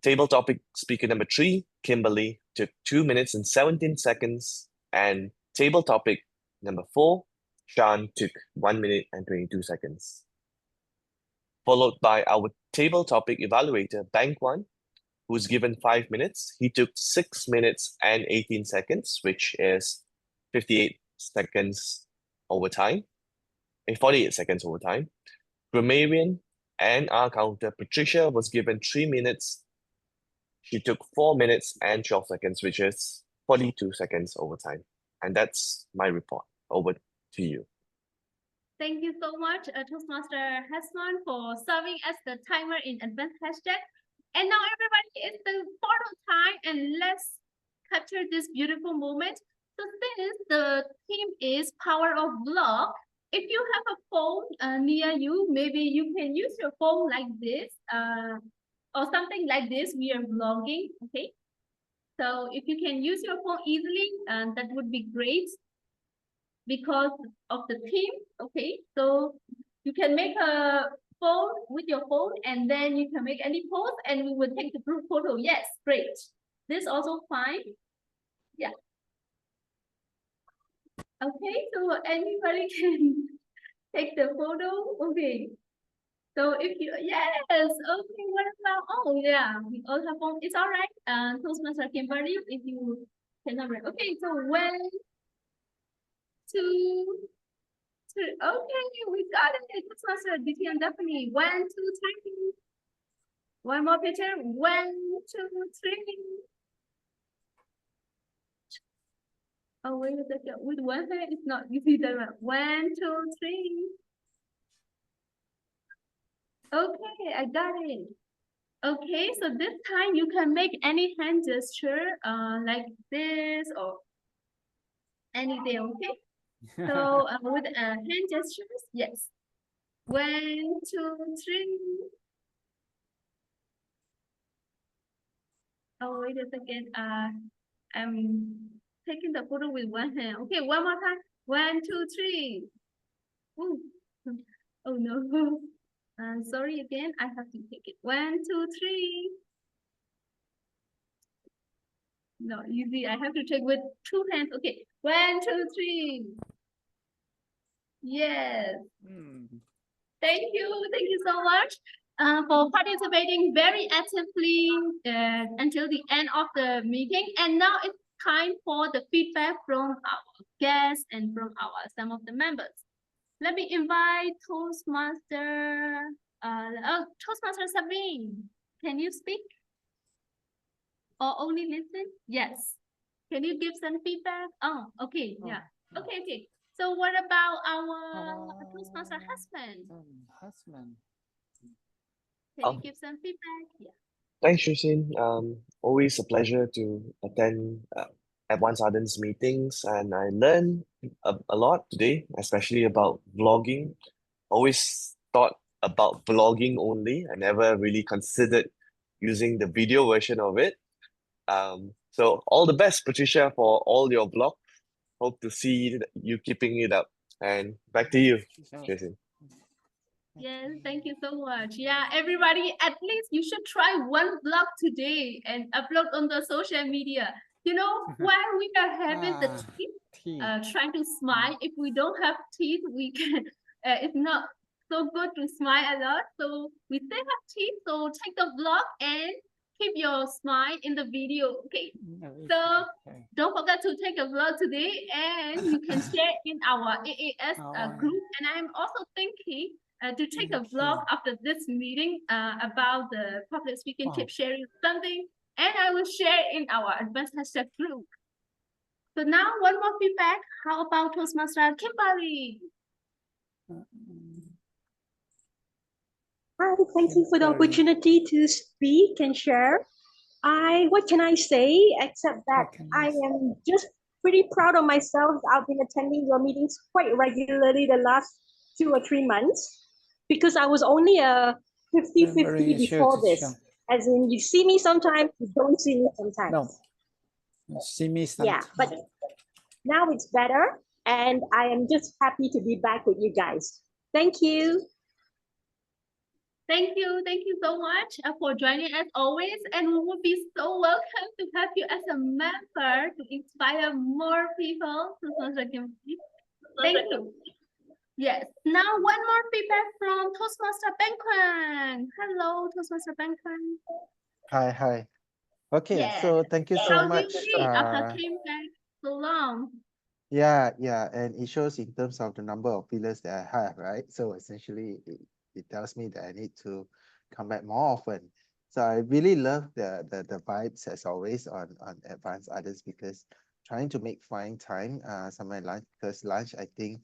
Table topic speaker number 3, Kimberly, took 2 minutes and 17 seconds. And table topic number 4, Shan, took 1 minute and 22 seconds. Followed by our table topic evaluator, Bank One, who's given 5 minutes. He took 6 minutes and 18 seconds, which is 58 seconds over time. 48 seconds over time. Grammarian and our counter, Patricia, was given 3 minutes. She took 4 minutes and 12 seconds, which is 42 seconds over time. And that's my report. Over to you. Thank you so much, Toastmaster Hasman, for serving as the timer in advanced hashtag. And now everybody, it's the photo time, and let's capture this beautiful moment. So since the theme is power of vlog, if you have a phone near you, maybe you can use your phone like this, or something like this. We are vlogging, okay? So if you can use your phone easily, that would be great because of the theme, okay? So you can make a phone with your phone and then you can make any pose and we will take the group photo. Yes, great. This also fine. Yeah. Okay, so anybody can take the photo. Okay. So if you, yes, okay, what about, oh yeah, we all have phone. It's all right. Toastmaster Kimberly, if you cannot read. Okay, so 1, 2, 3. Okay, we got it. Toastmaster DTM definitely. 1, 2, 3. One more picture. 1, 2, 3. Oh, wait a second. With one hand, it's not easy that one. 1, 2, 3. Okay, I got it. Okay, so this time you can make any hand gesture, like this or anything, okay? So with hand gestures, yes. 1, 2, 3. Oh, wait a second. I'm taking the photo with one hand. Okay, one more time. 1, 2, 3. Ooh. Oh no. Sorry again. I have to take it. 1, 2, 3. No, easy. I have to take with 2 hands. Okay. 1, 2, 3. Yes. Thank you. Thank you so much for participating very actively until the end of the meeting. And now it's time for the feedback from our guests and from some of the members. Let me invite Toastmaster, Toastmaster Sabine. Can you speak? Or only listen? Yes. Can you give some feedback? Oh, okay. Yeah. Okay, okay. So what about our Toastmaster husband? Husband. Can you give some feedback? Yeah. Thanks, Shusin. Always a pleasure to attend Advanced Ardens meetings, and I learned a lot today, especially about vlogging. Always thought about vlogging only. I never really considered using the video version of it. So all the best, Patricia, for all your vlog. Hope to see you keeping it up. And back to you, Jason. Yes, thank you so much. Yeah, everybody, at least you should try one vlog today and upload on the social media. You know, while we are having the teeth, trying to smile, if we don't have teeth, we can, it's not so good to smile a lot. So we still have teeth, so take the vlog and keep your smile in the video. Okay, so don't forget to take a vlog today and you can share in our AAS group. And I'm also thinking to take a vlog after this meeting about the public speaking tip, sharing something, and I will share in our advanced hashtag group. So now one more feedback. How about Toastmaster Kimberly? Hi, thank you for the opportunity to speak and share. What can I say except that I am just pretty proud of myself. I've been attending your meetings quite regularly the last 2 or 3 months because I was only a 50-50 before this. As in, you see me sometimes, you don't see me sometimes. No, you see me sometimes. Yeah, but now it's better, and I am just happy to be back with you guys. Thank you. Thank you so much for joining as always, and we will be so welcome to have you as a member to inspire more people to sponsor Kimberly. Thank you. Yes. Now one more feedback from Toastmaster Bangkwan. Hello, Toastmaster Bangkwan. Hi. Okay, Yes. so thank you so How do much. you feel after came back so long? Yeah, and it shows in terms of the number of pillars that I have, right? So essentially, it tells me that I need to come back more often. So I really love the vibes as always on Advanced Ardens because trying to find time, somewhere lunch, because lunch, I think,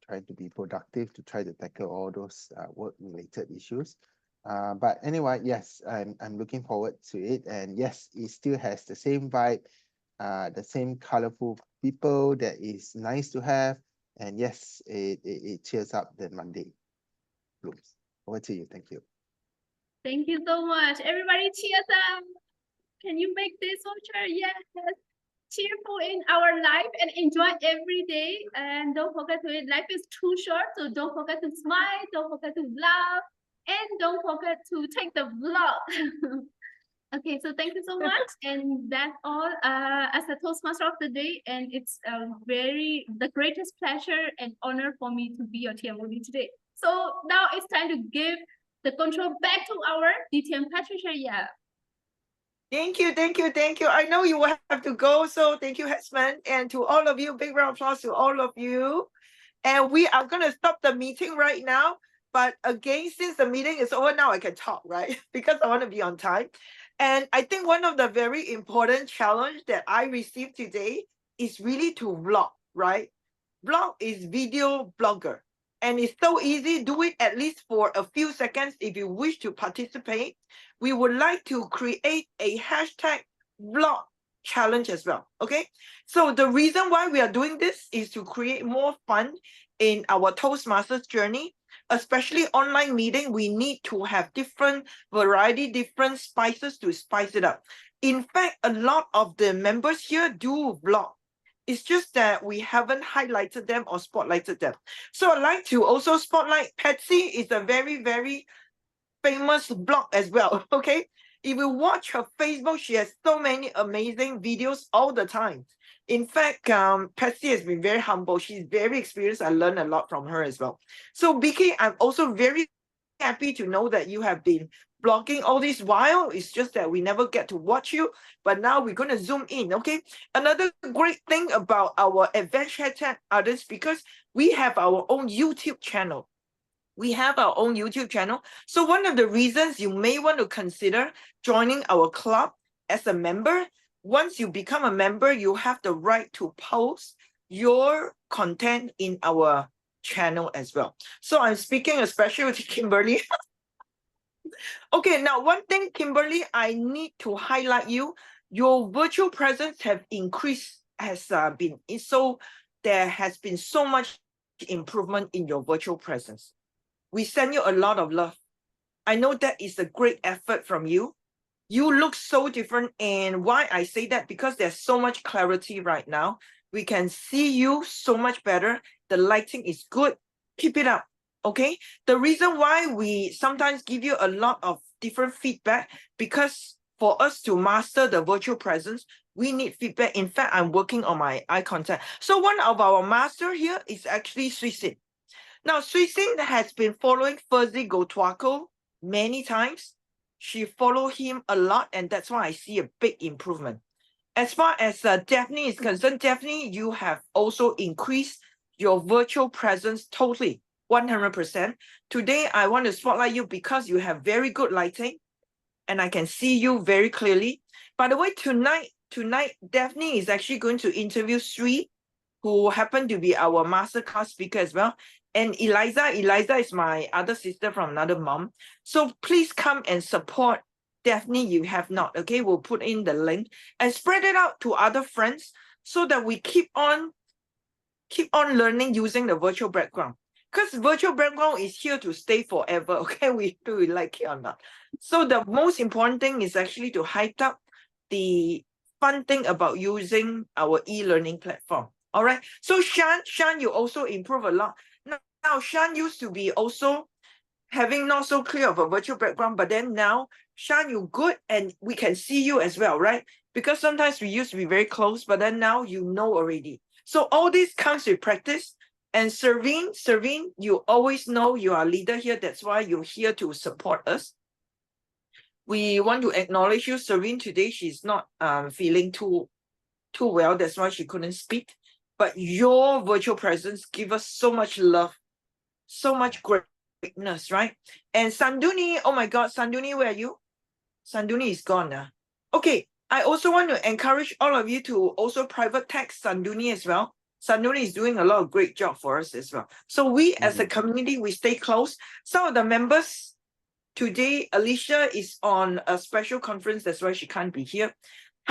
trying to be productive to try to tackle all those work-related issues. But anyway, yes, I'm looking forward to it. And yes, it still has the same vibe, the same colorful people that is nice to have. And yes, it cheers up the Monday blooms. Over to you. Thank you. Thank you so much. Everybody cheers up. Can you make this voucher? Yes. Cheerful in our life and enjoy every day. And don't forget to it. Life is too short, so don't forget to smile, don't forget to laugh, and don't forget to take the vlog. Okay, so thank you so much. And that's all as a Toastmaster of the day. And it's the greatest pleasure and honor for me to be your TMOD today. So now it's time to give the control back to our DTM Patricia. Yeah. Thank you, thank you, thank you. I know you will have to go, so thank you, Headsman. And to all of you, big round of applause to all of you. And we are going to stop the meeting right now. But again, since the meeting is over now, I can talk, right? Because I want to be on time. And I think one of the very important challenge that I received today is really to vlog, right? Vlog is video blogger. And it's so easy. Do it at least for a few seconds if you wish to participate. We would like to create a hashtag vlog challenge as well. Okay. So the reason why we are doing this is to create more fun in our Toastmasters journey, especially online meeting. We need to have different variety, different spices to spice it up. In fact, a lot of the members here do vlog. It's just that we haven't highlighted them or spotlighted them. So I'd like to also spotlight Patsy. Is a very, very famous blog as well. Okay. If you watch her Facebook, she has so many amazing videos all the time. In fact, Patsy has been very humble. She's very experienced. I learned a lot from her as well. So BK, I'm also very happy to know that you have been blogging all this while. It's just that we never get to watch you, but now we're going to zoom in. Okay. Another great thing about our advanced hashtag artists, because we have our own YouTube channel. We have our own YouTube channel. So one of the reasons you may want to consider joining our club as a member, once you become a member, you have the right to post your content in our channel as well. So I'm speaking especially with Kimberly. Okay, now one thing, Kimberly, I need to highlight you. Your virtual presence have increased, so there has been so much improvement in your virtual presence. We send you a lot of love. I know that is a great effort from you. You look so different. And why I say that? Because there's so much clarity right now. We can see you so much better. The lighting is good. Keep it up. Okay. The reason why we sometimes give you a lot of different feedback, because for us to master the virtual presence, we need feedback. In fact, I'm working on my eye contact. So one of our master here is actually Suisin. Now, Suisin has been following Fuzzy Gotuako many times. She followed him a lot, and that's why I see a big improvement. As far as Daphne is concerned, Daphne, you have also increased your virtual presence totally, 100%. Today, I want to spotlight you because you have very good lighting, and I can see you very clearly. By the way, tonight, Daphne is actually going to interview Sri, who happened to be our masterclass speaker as well. And Eliza is my other sister from another mom. So please come and support Daphne. You have not, okay? We'll put in the link and spread it out to other friends so that we keep on learning using the virtual background. Because virtual background is here to stay forever, okay? We like it or not. So the most important thing is actually to hype up the fun thing about using our e-learning platform. All right. So Shan, you also improve a lot. Now, Shan used to be also having not so clear of a virtual background, but then now, Shan, you good, and we can see you as well, right? Because sometimes we used to be very close, but then now you know already. So all this comes with practice. And Servine, you always know you are a leader here. That's why you're here to support us. We want to acknowledge you, Servine. Today, she's not feeling too well. That's why she couldn't speak. But your virtual presence gives us so much love, so much greatness, right? And Sanduni, oh my God, Sanduni, where are you? Sanduni is gone now. Okay, I also want to encourage all of you to also private text Sanduni as well. Sanduni is doing a lot of great job for us as well. So we as a community, we stay close. Some of the members today, Alicia is on a special conference. That's why she can't be here.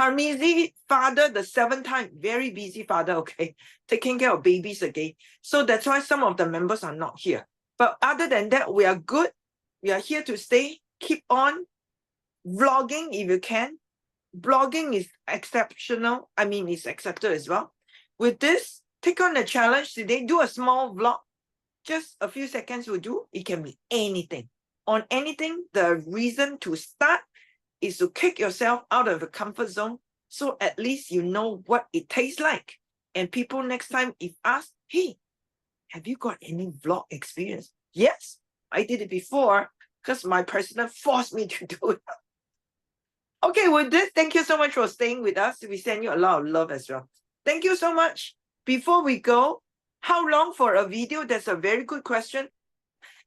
Parmeezi father, the 7th time, very busy father, okay, taking care of babies again. So that's why some of the members are not here. But other than that, we are good. We are here to stay. Keep on vlogging if you can. Blogging is exceptional. I mean, it's accepted as well. With this, take on the challenge today. Do a small vlog. Just a few seconds will do. It can be anything. On anything, the reason to start is to kick yourself out of the comfort zone, so at least you know what it tastes like. And people next time, if asked, hey, have you got any vlog experience? Yes, I did it before because my president forced me to do it. Okay, with this, thank you so much for staying with us. We send you a lot of love as well. Thank you so much. Before we go, how long for a video? That's a very good question.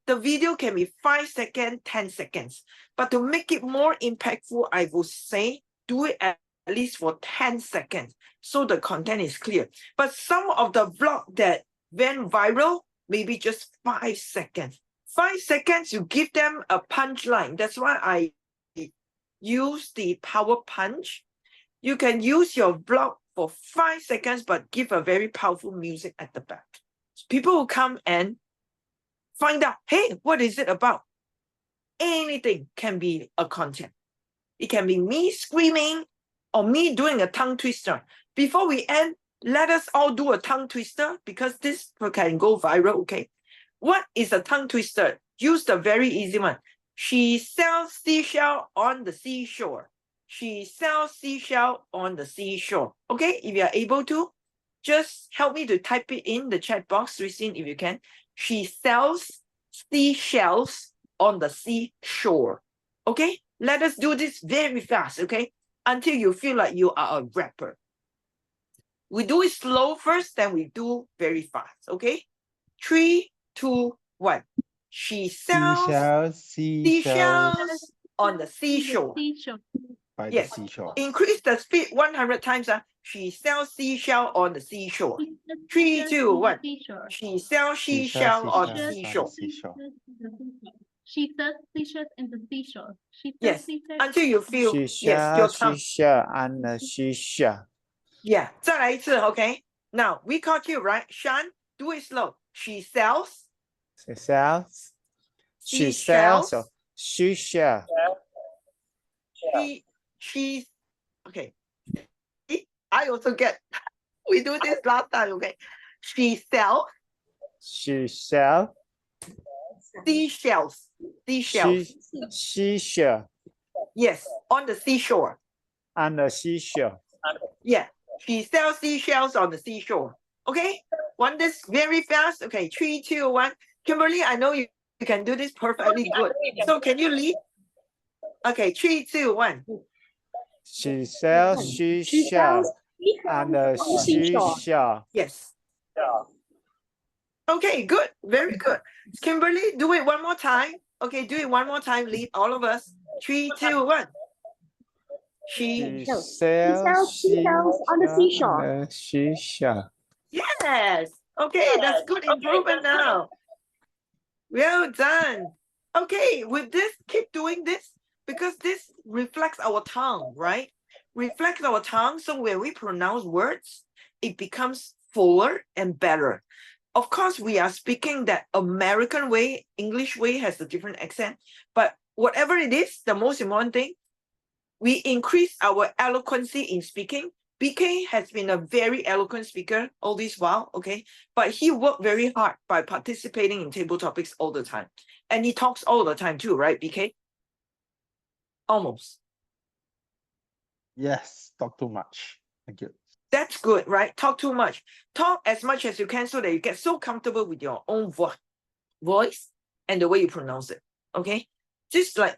The video can be 5 seconds, 10 seconds. But to make it more impactful, I will say do it at least for 10 seconds so the content is clear. But some of the vlog that went viral, maybe just 5 seconds. 5 seconds, you give them a punchline. That's why I use the power punch. You can use your vlog for 5 seconds, but give a very powerful music at the back. People will come and find out, hey, what is it about? Anything can be a content. It can be me screaming or me doing a tongue twister. Before we end, let us all do a tongue twister because this can go viral, okay? What is a tongue twister? Use the very easy one. She sells seashell on the seashore. She sells seashell on the seashore. Okay, if you are able to, just help me to type it in the chat box, Christine, if you can. She sells seashells on the seashore. Okay, let us do this very fast, okay? Until you feel like you are a rapper. We do it slow first, then we do very fast, okay? 3, 2, 1. She sells seashells on the seashore. By Yes. the seashore. Increase the speed 100 times. She sells seashell on the seashore. 3, 2, 1. She sells seashell on the seashore. She sells seashells in the seashore. She sells Yes, seashells. until you feel, yes, your tongue. Shisha and shisha. Yeah, 再来一次, okay? Now, we caught you, right? Shan, do it slow. She sells. She sells. She Seashells. sells. Shisha. She's, okay. I also get, we do this last time, okay? She sells. She sells. Seashells. Seashells. Seashell. Yes, on the seashore. And the seashell. Yeah, she sells seashells on the seashore. Okay, want this very fast? Okay, 3, 2, 1. Kimberly, I know you can do this perfectly good. So can you lead? Okay, 3, 2, 1. She sells seashell and the seashell. Yes. Okay, good. Very good. Kimberly, do it one more time. Okay, do it one more time. Lead all of us. 3, 2, 1. She sells sells seashells on the seashore. and the seashell. Yes. Okay, that's good improvement now. Well done. Okay, with this, keep doing this because this reflects our tongue, right? Reflects our tongue. So when we pronounce words, it becomes fuller and better. Of course, we are speaking that American way, English way has a different accent, but whatever it is, the most important thing, we increase our eloquency in speaking. BK has been a very eloquent speaker all this while, okay? But he worked very hard by participating in table topics all the time. And he talks all the time too, right, BK? Almost. Yes, talk too much. Thank you. That's good, right? Talk too much. Talk as much as you can so that you get so comfortable with your own voice and the way you pronounce it, okay? Just like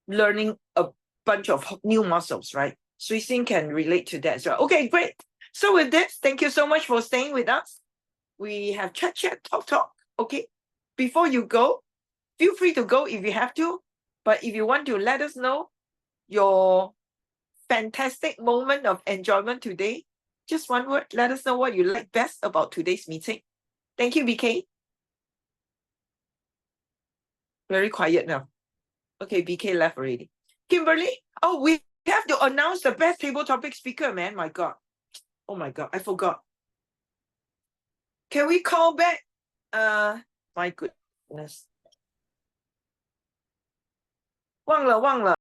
learning a bunch of new muscles, right? Suisin can relate to that as well. Okay, great. So with this, thank you so much for staying with us. We have chat, talk, okay? Before you go, feel free to go if you have to, but if you want to let us know your fantastic moment of enjoyment today, just one word, let us know what you like best about today's meeting. Thank you, BK. Very quiet now. Okay, BK left already. Kimberly, oh, we have to announce the best table topic speaker, man. My God. Oh my God, I forgot. Can we call back? My goodness. 忘了。